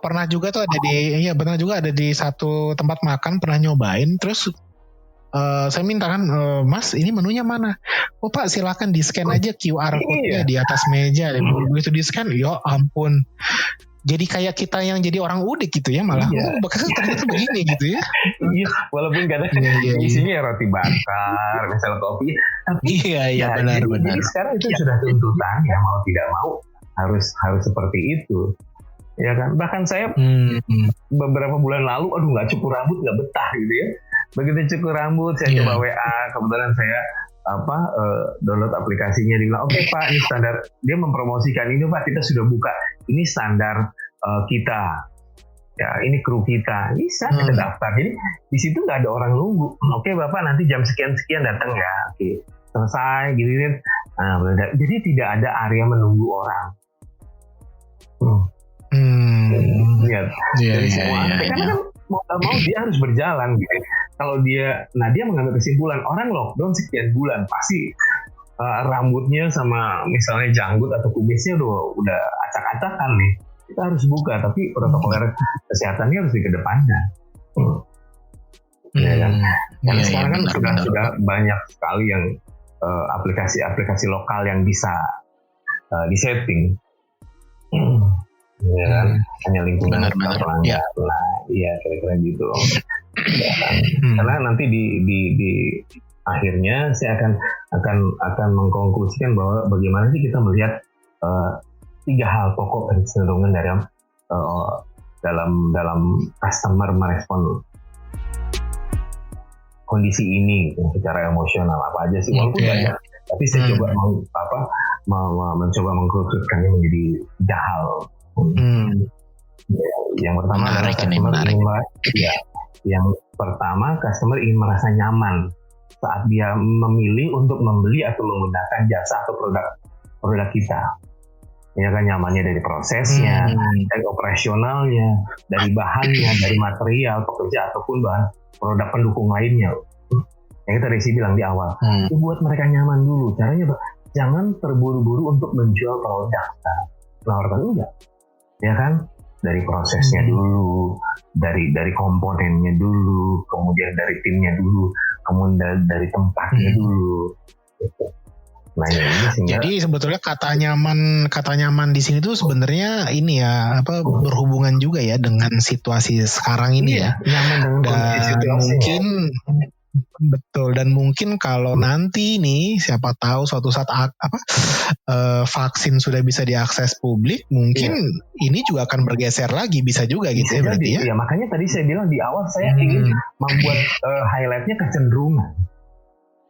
Pernah juga tuh ada di satu tempat makan, pernah nyobain, terus saya minta kan, Mas ini menunya mana? Oh Pak silakan di scan aja QR code-nya di atas meja. Begitu di scan, ya ampun. Jadi kayak kita yang jadi orang udik gitu ya malah. Bakal ternyata begini gitu ya. Walaupun kadang isinya roti bakar, misalnya kopi. Tapi benar. Jadi sekarang itu sudah tuntutan ya, mau tidak mau harus seperti itu. Ya kan. Bahkan saya beberapa bulan lalu, nggak cukur rambut, nggak betah gitu ya. Begitu cukur rambut, saya coba WA, kebetulan saya download aplikasinya, dia bilang oke Pak ini standar, dia mempromosikan ini Pak kita sudah buka, ini standar kita ya, ini kru kita, bisa kita daftar. Jadi di situ nggak ada orang nunggu. Oke Bapak nanti jam sekian datang ya, oke selesai gitu kan. Jadi tidak ada area menunggu orang. Lihat dari semua aspek, karena kan mau dia harus berjalan gitu. Kalau dia mengambil kesimpulan orang lockdown sekian bulan, pasti rambutnya sama misalnya janggut atau kumisnya udah acak-acakan nih, kita harus buka, tapi protokol kesehatannya harus dikedepankan. Ya kan? Karena sekarang kan sudah banyak sekali yang aplikasi lokal yang bisa disetting. Ya kan, hanya lingkungan pelanggan. Iya kira-kira gitu. Ya kan? Karena nanti di akhirnya saya akan mengkonklusikan bahwa bagaimana sih kita melihat 3 hal pokok dan kecenderungan dalam customer merespon kondisi ini secara emosional apa aja sih, walaupun banyak, tapi saya coba mencoba mengkerucutkannya menjadi 3 hal. Yang pertama adalah customer ingin merasa nyaman saat dia memilih untuk membeli atau menggunakan jasa atau produk kita. Ya kan, nyamannya dari prosesnya, dari operasionalnya, dari bahannya, dari material pekerja ataupun bahan produk pendukung lainnya. Yang kita Desi bilang di awal, buat mereka nyaman dulu. Caranya jangan terburu-buru untuk menjual produk. Menawarkan enggak, ya kan? Dari prosesnya dulu, dari komponennya dulu, kemudian dari timnya dulu, kemudian dari tempatnya dulu. Nah, jadi sebetulnya kata nyaman di sini tuh sebenarnya ini ya berhubungan juga ya dengan situasi sekarang ini ya. Nyaman dengan situasi. Dan mungkin kalau nanti nih siapa tahu suatu saat vaksin sudah bisa diakses publik, mungkin ini juga akan bergeser lagi, bisa juga gitu ya berarti ya. Iya, makanya tadi saya bilang di awal saya ingin membuat highlightnya kecenderungan.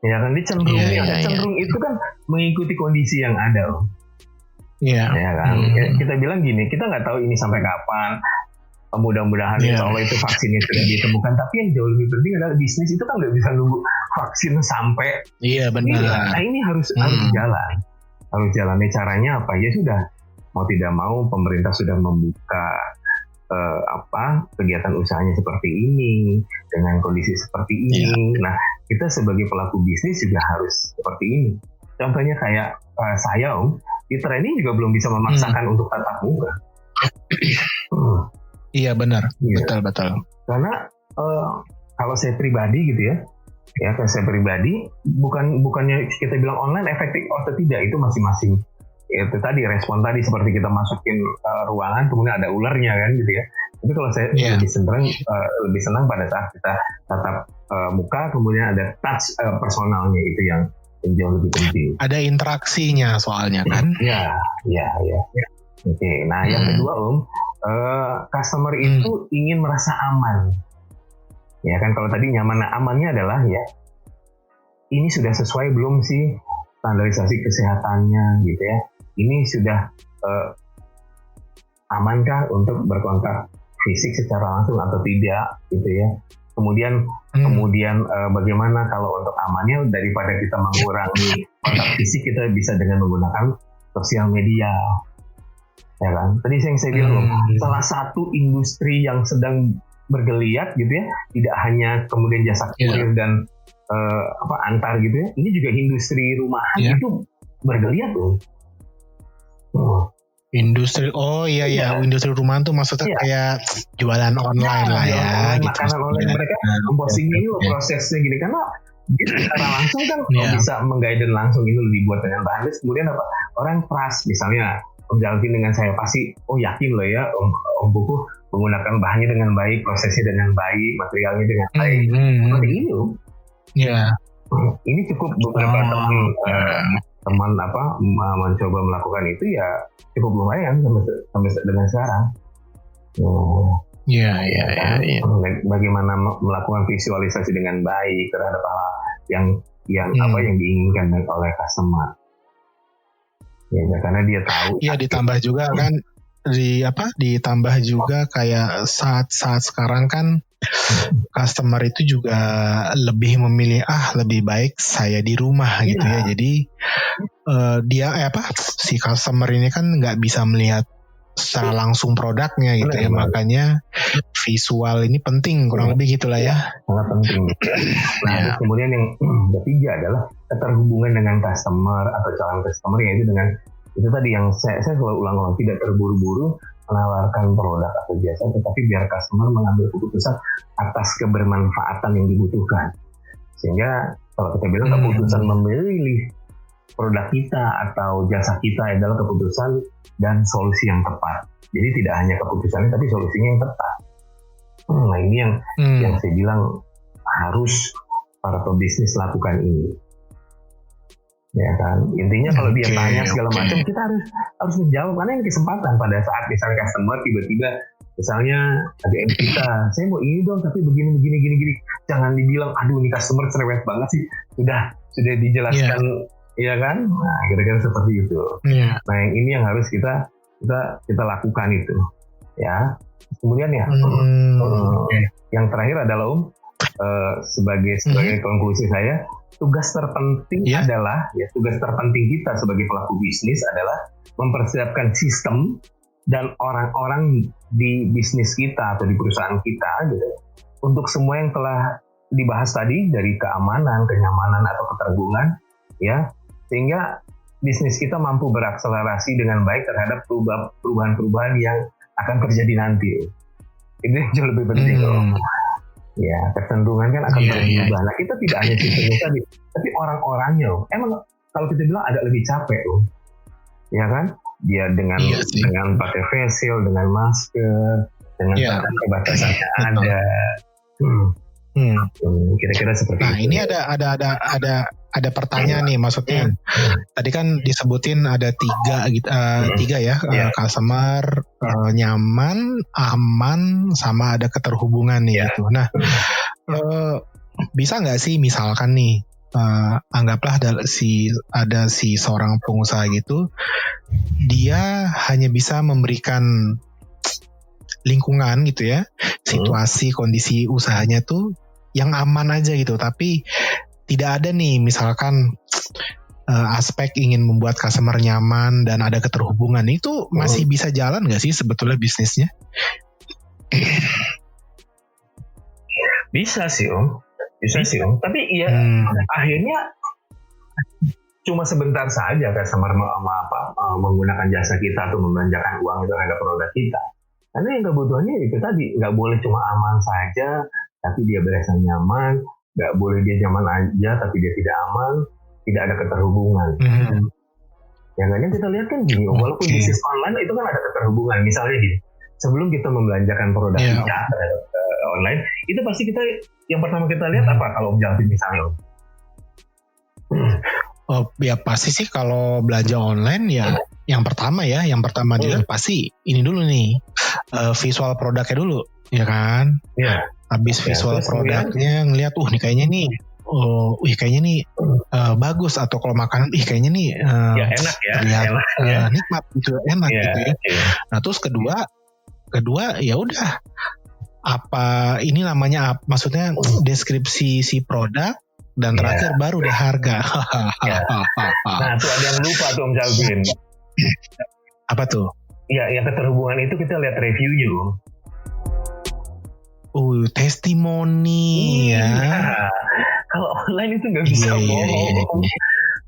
Ya kan, cenderung itu kan mengikuti kondisi yang ada. Ya kan. Kita bilang gini, kita nggak tahu ini sampai kapan. Mudah-mudahan insya Allah itu vaksinnya sudah ditemukan. Tapi yang jauh lebih penting adalah bisnis itu kan nggak bisa nunggu vaksin sampai. Iya benar. Nah ini harus jalan. Harus jalannya caranya apa? Ya sudah, mau tidak mau pemerintah sudah membuka kegiatan usahanya seperti ini dengan kondisi seperti ini. Nah kita sebagai pelaku bisnis juga harus seperti ini. Contohnya kayak saya di training juga belum bisa memaksakan untuk tatap muka. Iya benar, betul. Karena kalau saya pribadi gitu ya kalau saya pribadi bukannya kita bilang online efektif atau tidak, itu masing-masing. Itu tadi respon tadi seperti kita masukin ruangan kemudian ada ularnya kan gitu ya. Tapi kalau saya lebih senang pada saat kita tatap muka kemudian ada touch personalnya, itu yang jauh lebih penting. Ada interaksinya soalnya kan? Ya. Oke, nah yang kedua customer itu ingin merasa aman. Ya kan, kalau tadi nyaman, amannya adalah ini sudah sesuai belum sih standarisasi kesehatannya gitu ya. Ini sudah amankah untuk berkontak fisik secara langsung atau tidak gitu ya. Kemudian bagaimana kalau untuk amannya, daripada kita mengurangi kontak fisik, kita bisa dengan menggunakan sosial media, ya kan? Tadi yang saya bilang, salah satu industri yang sedang bergeliat gitu ya, tidak hanya kemudian jasa kurir dan antar gitu ya, ini juga industri rumahan itu bergeliat loh. Industri, industri rumahan tuh maksudnya kayak jualan online lah ya. Gitu. Makanan online mereka mempostingnya ini loh prosesnya gini, karena dia secara langsung kan bisa meng-guide langsung ini dibuat dengan bahan. Terus kemudian apa? Orang trust, misalnya Om Jalvin dengan saya pasti, yakin loh ya Om Buku menggunakan bahannya dengan baik, prosesnya dengan baik, materialnya dengan baik. Seperti ini loh. Iya. Ini cukup beberapa teman mencoba melakukan itu ya cukup lumayan sampai dengan sekarang. Iya. Bagaimana melakukan visualisasi dengan baik terhadap hal yang apa yang diinginkan oleh customer. Ya, karena dia tahu. Iya, ditambah juga kan ditambah juga kayak saat si sekarang kan customer itu juga lebih memilih lebih baik saya di rumah gitu ya. Jadi si customer ini kan nggak bisa melihat secara langsung produknya gitu ya. Makanya visual ini penting, kurang lebih gitulah ya. Sangat penting. Nah, kemudian yang ketiga adalah keterhubungan dengan customer atau calon customer, yaitu dengan itu tadi yang saya selalu ulang-ulang, tidak terburu-buru menawarkan produk atau jasa, tetapi biar customer mengambil keputusan atas kebermanfaatan yang dibutuhkan. Sehingga kalau kita bilang keputusan memilih produk kita atau jasa kita adalah keputusan dan solusi yang tepat. Jadi tidak hanya keputusannya tapi solusinya yang tepat. Nah ini yang saya bilang harus para pebisnis lakukan ini. Ya kan, intinya kalau dia tanya segala macam, kita harus menjawab, karena ini kesempatan pada saat misalnya customer tiba-tiba misalnya ADM kita, saya mau ini dong tapi begini, jangan dibilang aduh ini customer cerewet banget sih, sudah dijelaskan, ya kan, nah kira-kira seperti itu. Nah yang ini yang harus kita lakukan itu, ya. Kemudian yang terakhir adalah sebagai konklusi saya, tugas terpenting tugas terpenting kita sebagai pelaku bisnis adalah mempersiapkan sistem dan orang-orang di bisnis kita atau di perusahaan kita gitu, untuk semua yang telah dibahas tadi, dari keamanan, kenyamanan atau keterhubungan, ya, sehingga bisnis kita mampu berakselerasi dengan baik terhadap perubahan-perubahan yang akan terjadi nanti. Itu yang jauh lebih penting loh. Ya, kecenderungan kan akan berubah. Nah, kita tidak hanya sistemnya tadi, tapi orang-orangnya loh. Emang kalau kita bilang agak lebih capek loh. Ya kan? Dia dengan pakai face shield, dengan masker, dengan batasannya ada. Kira-kira seperti itu. Nah, ini ada pertanyaan nih, maksudnya tadi kan disebutin ada tiga ya, customer, nyaman, aman, sama ada keterhubungan nih gitu. Nah, bisa nggak sih misalkan nih, anggaplah ada si seorang pengusaha gitu, dia hanya bisa memberikan lingkungan gitu ya, situasi kondisi usahanya tuh yang aman aja gitu, tapi tidak ada nih misalkan aspek ingin membuat customer nyaman dan ada keterhubungan, itu masih bisa jalan nggak sih sebetulnya bisnisnya? Bisa sih Om, tapi ya akhirnya cuma sebentar saja customer menggunakan jasa kita atau membelanjakan uang itu terhadap produk kita. Karena yang kebutuhannya itu tadi, nggak boleh cuma aman saja, tapi dia berasa nyaman, nggak boleh dia nyaman aja, tapi dia tidak aman, tidak ada keterhubungan. Yang lainnya kita lihat kan gini, walaupun bisnis online itu kan ada keterhubungan. Misalnya gini, sebelum kita membelanjakan produk kita online, itu pasti kita, yang pertama kita lihat apa kalau Jalvin misalnya? Ya pasti sih kalau belanja online ya, yang pertama dilihat pasti ini dulu nih, visual produknya dulu, ya kan? Habis visual produknya ngelihat, nih kayaknya nih kayaknya nih bagus, atau kalau makanan kayaknya nih ya enak ya, terlihat enak, ya. nikmat gitu, enak gitu ya. Iya. Nah terus kedua ya udah, apa ini namanya, maksudnya deskripsi si produk, dan terakhir baru deh harga. Nah tuh ada yang lupa tuh Om Calvin. Apa tuh? Ya, yang keterhubungan itu kita lihat reviewnya. Testimoni ya. Kalau online itu nggak bisa bohong.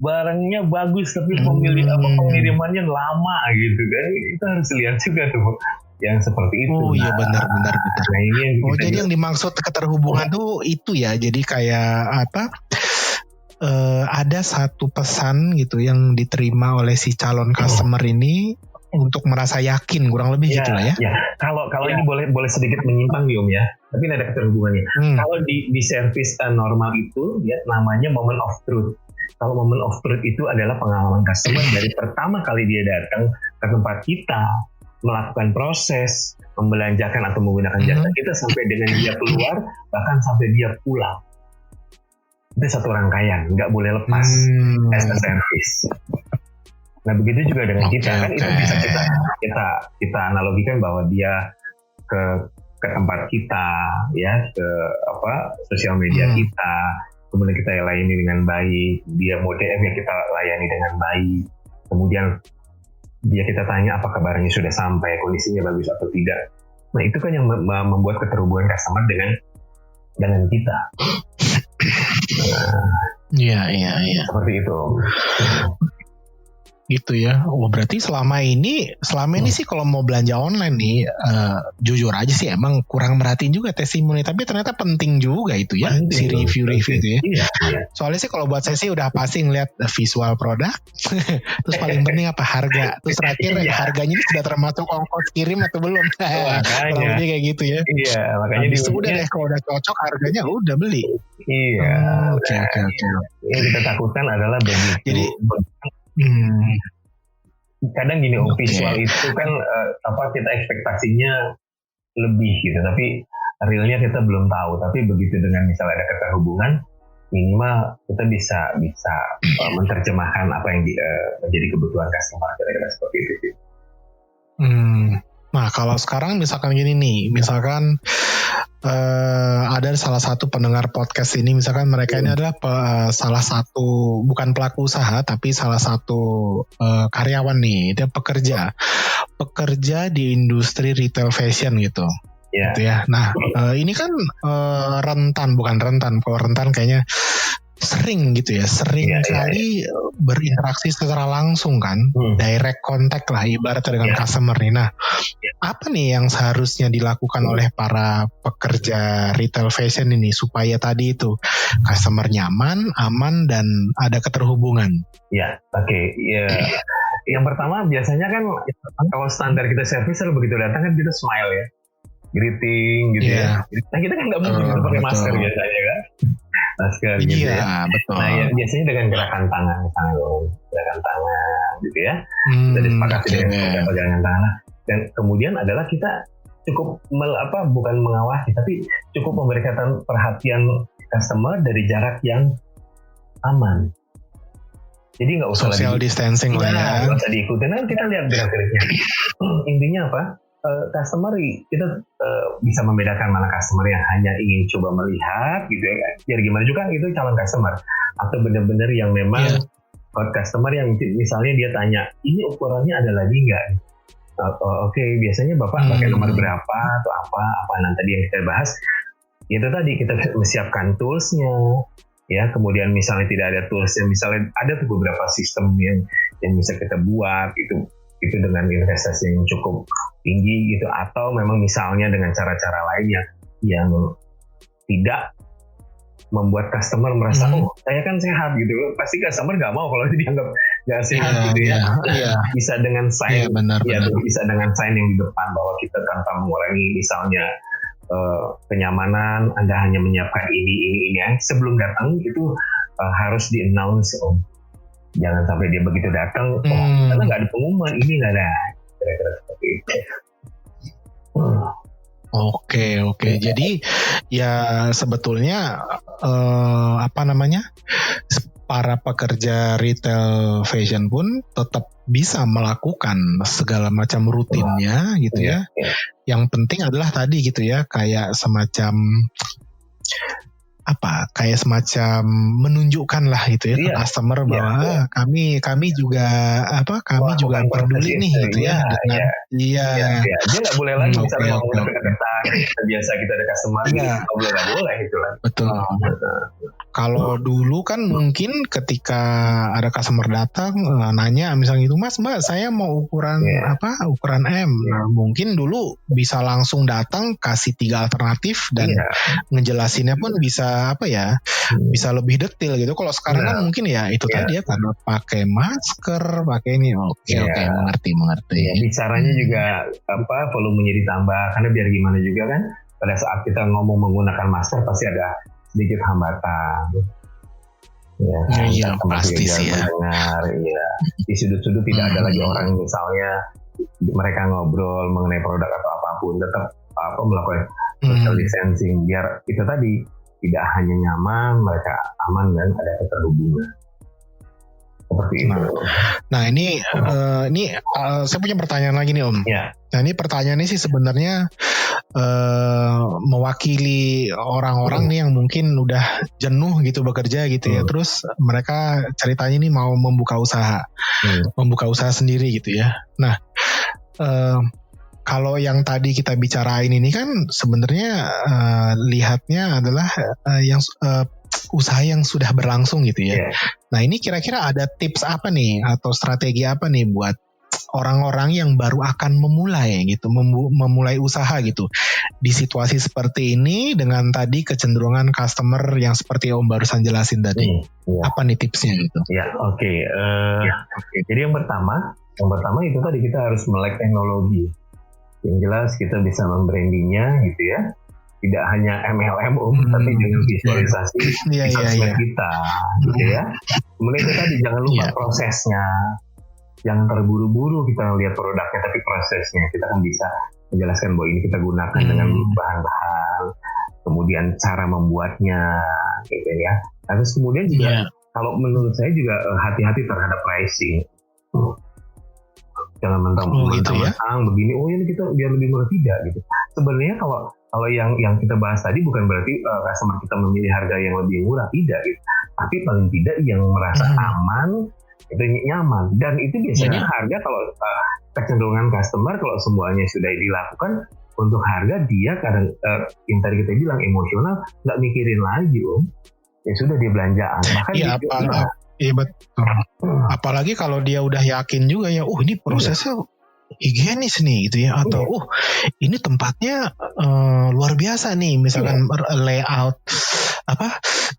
Barangnya bagus tapi pengirimannya lama gitu kan. Kita harus lihat juga tuh yang seperti itu. Iya benar. Nah, ini yang jadi yang dimaksud keterhubungan tuh itu ya. Jadi kayak apa? Ada satu pesan gitu yang diterima oleh si calon customer ini untuk merasa yakin, kurang lebih gitu lah ya. Ya. Kalau ini boleh sedikit menyimpang nih Om ya, tapi ada keterhubungannya. Kalau di service normal itu ya namanya moment of truth. Kalau moment of truth itu adalah pengalaman customer dari pertama kali dia datang ke tempat kita, melakukan proses, membelanjakan atau menggunakan jasa kita sampai dengan dia keluar, bahkan sampai dia pulang. Itu satu rangkaian, nggak boleh lepas as a service. Nah begitu juga dengan kita kan, itu bisa kita analogikan bahwa dia ke tempat kita ya, ke sosial media kita, kemudian kita layani dengan baik, dia mau DM ya kita layani dengan baik, kemudian dia kita tanya apa kabarnya sudah sampai, kondisinya bagus atau tidak. Nah itu kan yang membuat keterhubungan customer dengan kita. Iya. Seperti itu. Gitu ya. Berarti selama ini sih kalau mau belanja online nih, jujur aja sih emang kurang merhatiin juga testimoni, tapi ternyata penting juga itu ya, si review itu ya. Iya. Soalnya sih kalau buat saya sih udah pasti ngeliat visual produk, terus paling penting apa, harga, terus terakhir harganya ini sudah termasuk ongkos kirim atau belum. Kurang lebih kayak gitu ya. Iya, makanya udah deh, kalau udah cocok harganya udah beli. Iya. Oke. Yang kita takutkan adalah begitu. Jadi kadang gini visual itu kan kita ekspektasinya lebih gitu, tapi realnya kita belum tahu. Tapi begitu dengan misalnya ada keterhubungan, minimal kita bisa menerjemahkan apa yang menjadi kebutuhan customer, kira-kira seperti itu. Nah kalau sekarang misalkan gini nih, misalkan ada salah satu pendengar podcast ini, misalkan mereka ini adalah salah satu, bukan pelaku usaha tapi salah satu karyawan nih, dia pekerja di industri retail fashion gitu. Gitu ya. Nah ini kan bukan rentan, kalau rentan kayaknya sering gitu ya, kali berinteraksi secara langsung kan, direct contact lah ibaratnya dengan customer nih. Nah, apa nih yang seharusnya dilakukan oleh para pekerja retail fashion ini supaya tadi itu customer nyaman, aman, dan ada keterhubungan? Yang pertama biasanya kan kalau standar kita service begitu datang kan kita smile ya, greeting gitu ya. Nah kita kan nggak mungkin pakai masker biasanya kan. Masker gitu ya. Betul. Nah ya, biasanya dengan gerakan tangan misalnya gerakan tangan gitu ya. Kita disepakati dengan pegangan tangan. Dan kemudian adalah kita cukup bukan mengawasi, tapi cukup memberikan perhatian customer dari jarak yang aman. Jadi nggak usah social distancing lah ya. Nggak usah diikutin. Nah kita lihat gerak-geriknya. Intinya apa? Customer kita bisa membedakan mana customer yang hanya ingin coba melihat gitu ya, biar gimana juga itu calon customer, atau benar-benar yang memang customer yang misalnya dia tanya ini ukurannya ada lagi nggak? Oke, biasanya bapak pakai nomor berapa atau apa nanti tadi yang kita bahas itu tadi kita menyiapkan toolsnya ya, kemudian misalnya tidak ada toolsnya, misalnya ada tuh beberapa sistem yang bisa kita buat itu dengan investasi yang cukup tinggi gitu, atau memang misalnya dengan cara-cara lain yang tidak membuat customer merasa saya kan sehat gitu. Pasti customer nggak mau kalau dianggap nggak sehat gitu ya. Bisa dengan sign bisa dengan sign yang di depan bahwa kita tanpa mengurangi misalnya kenyamanan, Anda hanya menyiapkan ini ya. Sebelum datang itu harus di-announce jangan sampai dia begitu datang karena nggak ada pengumuman, ini nggak ada, kira-kira seperti itu. Oke. Jadi ya sebetulnya para pekerja retail fashion pun tetap bisa melakukan segala macam rutinnya gitu ya. Yang penting adalah tadi gitu ya, kayak semacam menunjukkan lah gitu ya ke customer bahwa kami juga juga peduli nih gitu ya dengan dia nggak boleh lagi misalnya mau deket-deketan biasa kita ada customer nggak boleh itu lah. Betul. Kalau dulu kan mungkin ketika ada customer datang nanya misalnya itu, Mas Mbak saya mau ukuran M. Nah, mungkin dulu bisa langsung datang kasih 3 alternatif dan ngejelasinnya pun bisa bisa lebih detail gitu. Kalau sekarang kan mungkin ya itu tadi ya, karena pakai masker, pakai ini. Oke, mengerti. Bicaranya juga volumenya ditambah, karena biar gimana juga kan pada saat kita ngomong menggunakan masker pasti ada sedikit hambatan. Pasti sih ya. Di sudut-sudut tidak ada lagi orang misalnya mereka ngobrol mengenai produk atau apapun, tetap melakukan social distancing biar itu tadi tidak hanya nyaman, mereka aman dan ada keterhubungan. Seperti itu. Nah ini saya punya pertanyaan lagi nih Om. Nah ini pertanyaannya sih sebenarnya mewakili orang-orang nih yang mungkin udah jenuh gitu bekerja gitu ya. Terus mereka ceritanya nih mau membuka usaha sendiri gitu ya. Nah kalau yang tadi kita bicarain ini kan sebenarnya lihatnya adalah usaha yang sudah berlangsung gitu ya. Nah ini kira-kira ada tips apa nih atau strategi apa nih buat orang-orang yang baru akan memulai gitu, memulai usaha gitu di situasi seperti ini dengan tadi kecenderungan customer yang seperti Om barusan jelasin tadi. Apa nih tipsnya gitu? Jadi yang pertama itu tadi kita harus melek teknologi. Yang jelas kita bisa membrandingnya gitu ya. Tidak hanya MLM tapi dengan visualisasi sosmed kita gitu ya. Kemudian itu tadi jangan lupa prosesnya. Jangan terburu-buru kita lihat produknya, tapi prosesnya kita kan bisa menjelaskan bahwa ini kita gunakan dengan bahan-bahan, kemudian cara membuatnya gitu ya. Terus kemudian juga kalau menurut saya juga hati-hati terhadap pricing. Jangan mentang-mentang begini, ini kita biar lebih murah, tidak gitu. Sebenarnya kalau yang kita bahas tadi bukan berarti customer kita memilih harga yang lebih murah, tidak gitu. Tapi paling tidak yang merasa aman, itu nyaman. Dan itu biasanya harga kalau kecenderungan customer kalau semuanya sudah dilakukan untuk harga, dia kadang yang tadi kita bilang emosional, nggak mikirin lagi ya sudah dia belanjaan. Bahkan Iya betul. Apalagi kalau dia udah yakin juga ya, ini prosesnya higienis nih gitu ya, atau ini tempatnya luar biasa nih, misalkan layout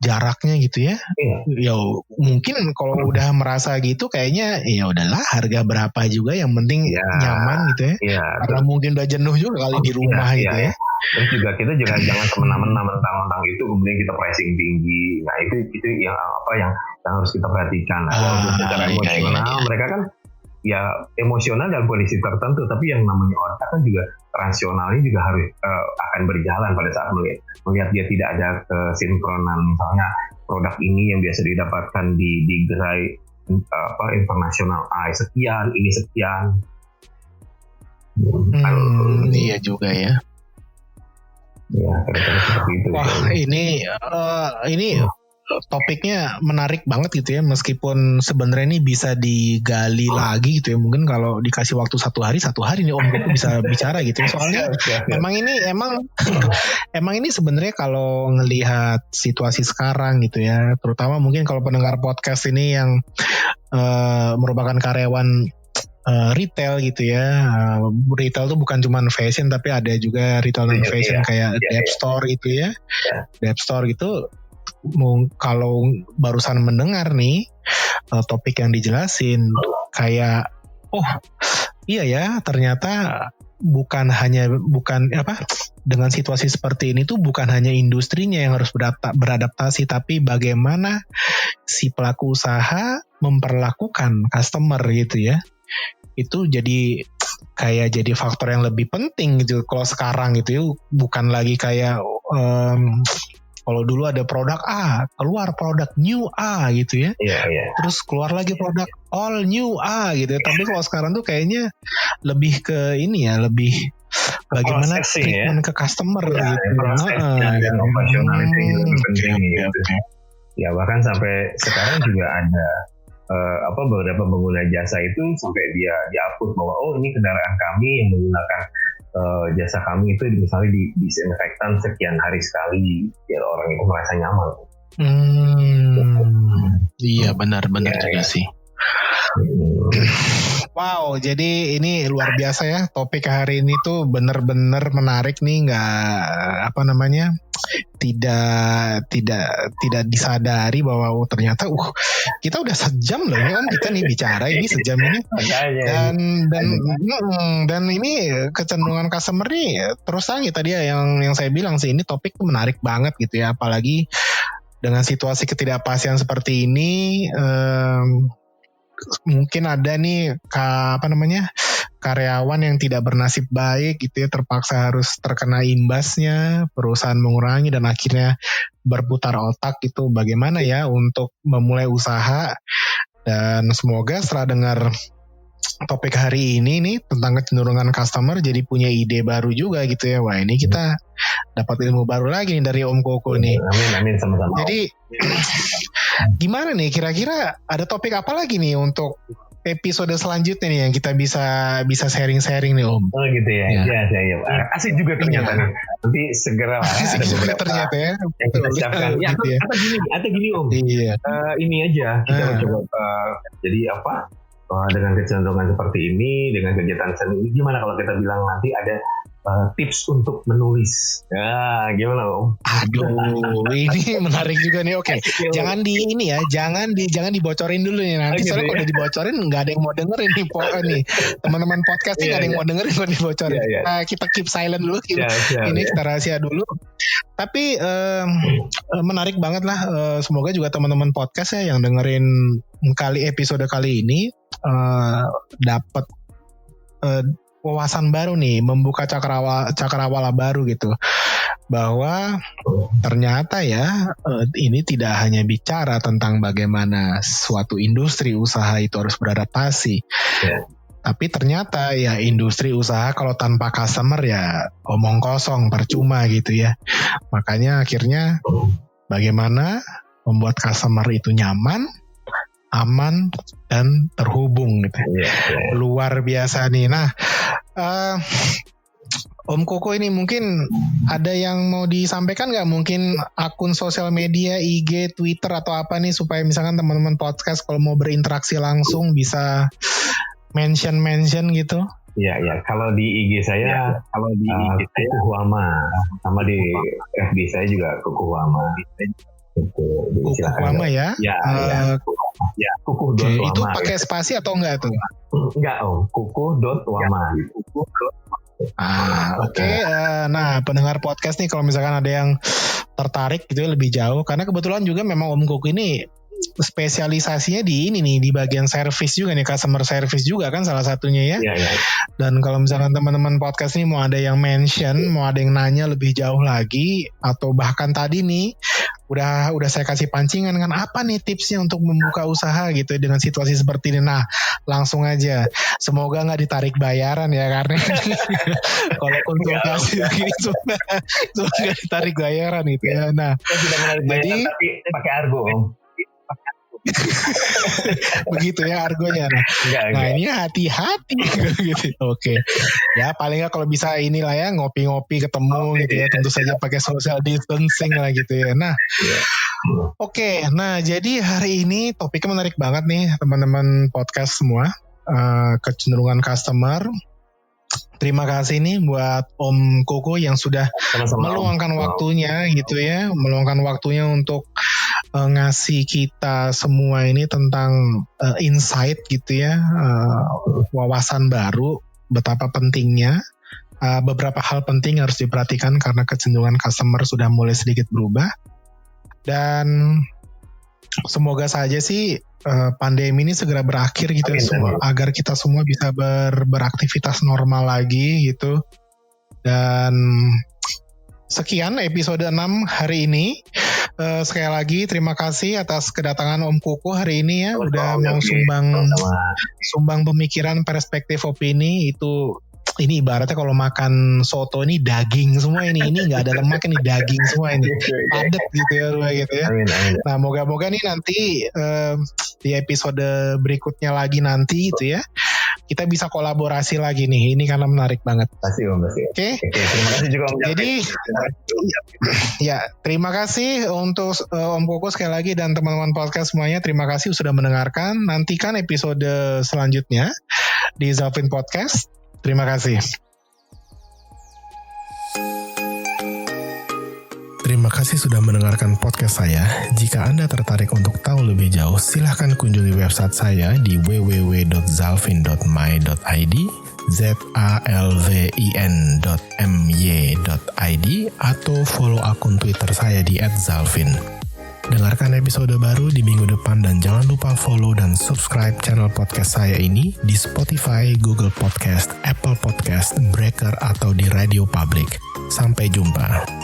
jaraknya gitu ya. Ya mungkin kalau udah merasa gitu kayaknya ya udahlah, harga berapa juga yang penting nyaman gitu ya. Karena mungkin udah jenuh juga kali di rumah gitu ya. Terus juga kita jangan semena-mena mentang-mentang itu kemudian kita pricing tinggi. Nah itu yang harus kita perhatikan. Untuk secara emosional mereka kan ya emosional dalam kondisi tertentu, tapi yang namanya otak kan juga rasionalnya juga harus akan berjalan pada saat melihat dia tidak ada kesinkronan. Misalnya produk ini yang biasa didapatkan di gerai internasional sekian, ini sekian. Iya juga ya. Ya, seperti itu. Wah, ini topiknya menarik banget gitu ya, meskipun sebenarnya ini bisa digali lagi gitu ya. Mungkin kalau dikasih waktu satu hari nih Om Goku bisa bicara gitu ya. Soalnya emang ini sebenarnya kalau ngelihat situasi sekarang gitu ya, terutama mungkin kalau pendengar podcast ini yang merupakan karyawan retail gitu ya. Retail tuh bukan cuma fashion, tapi ada juga retail non fashion kayak Dep Store gitu ya. Dep Store gitu. Kalau barusan mendengar nih topik yang dijelasin, kayak iya ya, ternyata dengan situasi seperti ini tuh bukan hanya industrinya yang harus beradaptasi, tapi bagaimana si pelaku usaha memperlakukan customer gitu ya. Itu jadi kayak jadi faktor yang lebih penting gitu. Kalau sekarang gitu ya, bukan lagi kayak kalau dulu ada produk A, keluar produk new A gitu ya. Terus keluar lagi produk all new A gitu. Tapi kalau sekarang tuh kayaknya lebih ke ini ya, lebih bagaimana treatment ke customer gitu. Dan operasional itu lebih penting gitu. Ya bahkan sampai sekarang juga ada beberapa pengguna jasa itu sampai dia di-upload bahwa ini kendaraan kami yang menggunakan jasa kami itu misalnya disinfektan sekian hari sekali biar orang itu merasa nyaman. Iya benar-benar juga sih. Wow, jadi ini luar biasa ya, topik hari ini tuh benar-benar menarik nih, tidak disadari bahwa ternyata kita udah sejam loh ini Om, kita nih bicara ini sejam ini. Dan ini kecenderungan customer nih terus terang ya tadi yang saya bilang sih, ini topik tuh menarik banget gitu ya, apalagi dengan situasi ketidakpastian seperti ini. Mungkin ada nih karyawan yang tidak bernasib baik gitu ya, terpaksa harus terkena imbasnya, perusahaan mengurangi dan akhirnya berputar otak gitu bagaimana ya untuk memulai usaha. Dan semoga setelah dengar topik hari ini nih tentang kecenderungan customer jadi punya ide baru juga gitu ya. Wah, ini kita dapat ilmu baru lagi nih dari Om Koko nih. Amin sama-sama. Jadi gimana nih kira-kira ada topik apa lagi nih untuk episode selanjutnya nih yang kita bisa sharing-sharing nih Om? Oh gitu ya. Ya. Asik juga ternyata nih. Nanti segera asik juga ternyata ya. Yang kita siapkan. Ya, atau gini Om. Iya. Ini aja kita coba jadi dengan kecenderungan seperti ini, dengan kegiatan seni ini, gimana kalau kita bilang nanti ada tips untuk menulis? Ya, gimana Om? Aduh, ini menarik juga nih. Oke, jangan dibocorin dulu nih nanti. Soalnya kalau udah dibocorin nggak ada yang mau dengerin nih. Teman-teman podcast nih nggak ada yang mau dengerin kalau dibocorin. Nah, kita keep silent dulu. Ini kita rahasia dulu. Tapi menarik banget lah. Semoga juga teman-teman podcast ya yang dengerin episode kali ini dapat wawasan baru nih, membuka cakrawala baru gitu, bahwa ternyata ya ini tidak hanya bicara tentang bagaimana suatu industri usaha itu harus beradaptasi, tapi ternyata ya industri usaha kalau tanpa customer ya omong kosong, percuma gitu ya. Makanya akhirnya bagaimana membuat customer itu nyaman, aman dan terhubung gitu. Luar biasa nih. Nah, Om Koko ini mungkin ada yang mau disampaikan nggak? Mungkin akun sosial media, IG, Twitter atau apa nih supaya misalkan teman-teman podcast kalau mau berinteraksi langsung bisa mention gitu. Iya. Kalau di IG saya, Kuku Wama, sama di FB saya juga Kuku Wama. Kuku Wama ya? Ya. Kuku dot Wama. Itu pakai spasi atau enggak tuh? Enggak Om, Kuku dot Wama. Oke. Nah, pendengar podcast nih kalau misalkan ada yang tertarik gitu ya lebih jauh, karena kebetulan juga memang Om Kuku ini spesialisasinya di ini nih, di bagian service juga nih, customer service juga kan salah satunya ya. Dan kalau misalkan teman-teman podcast ini mau ada yang mention, mau ada yang nanya lebih jauh lagi, atau bahkan tadi nih udah saya kasih pancingan kan apa nih tipsnya untuk membuka usaha gitu dengan situasi seperti ini. Nah, langsung aja. Semoga nggak ditarik bayaran ya, karena kalau konsultasi begini semoga nggak ditarik bayaran gitu ya. Nah, jadi tapi pakai argo. Begitu ya argonya. Nah ini hati-hati gitu. Oke. Ya paling nggak kalau bisa inilah ya ngopi-ngopi ketemu gitu ya. Tentu saja pakai social distancing lah gitu ya. Nah, Oke. Nah jadi hari ini topiknya menarik banget nih teman-teman podcast semua. Kecenderungan customer. Terima kasih nih buat Om Koko yang sudah meluangkan waktunya gitu ya, meluangkan waktunya untuk ngasih kita semua ini tentang insight gitu ya, wawasan baru, betapa pentingnya beberapa hal penting harus diperhatikan karena kecenderungan customer sudah mulai sedikit berubah. Dan semoga saja sih pandemi ini segera berakhir gitu ya, agar kita semua bisa beraktivitas normal lagi gitu. Dan sekian episode 6 hari ini. Sekali lagi terima kasih atas kedatangan Om Kuku hari ini ya, udah mau sumbang pemikiran, perspektif, opini. Ini ibaratnya kalau makan soto ini daging semua ini nggak ada lemak, ini daging semua ini padat gitu ya. Amin. Nah moga-moga nih nanti di episode berikutnya lagi nanti itu ya kita bisa kolaborasi lagi nih, ini karena menarik banget. Pasti Om. Oke. Terima kasih juga Om. Jadi ya terima kasih untuk Om Kuku sekali lagi dan teman-teman podcast semuanya, terima kasih sudah mendengarkan. Nantikan episode selanjutnya di Zalvin Podcast. Terima kasih. Terima kasih sudah mendengarkan podcast saya. Jika Anda tertarik untuk tahu lebih jauh, silahkan kunjungi website saya di www.zalvin.my.id, zalvin.my.id, atau follow akun Twitter saya di @zalvin. Dengarkan episode baru di minggu depan dan jangan lupa follow dan subscribe channel podcast saya ini di Spotify, Google Podcast, Apple Podcast, Breaker, atau di Radio Public. Sampai jumpa.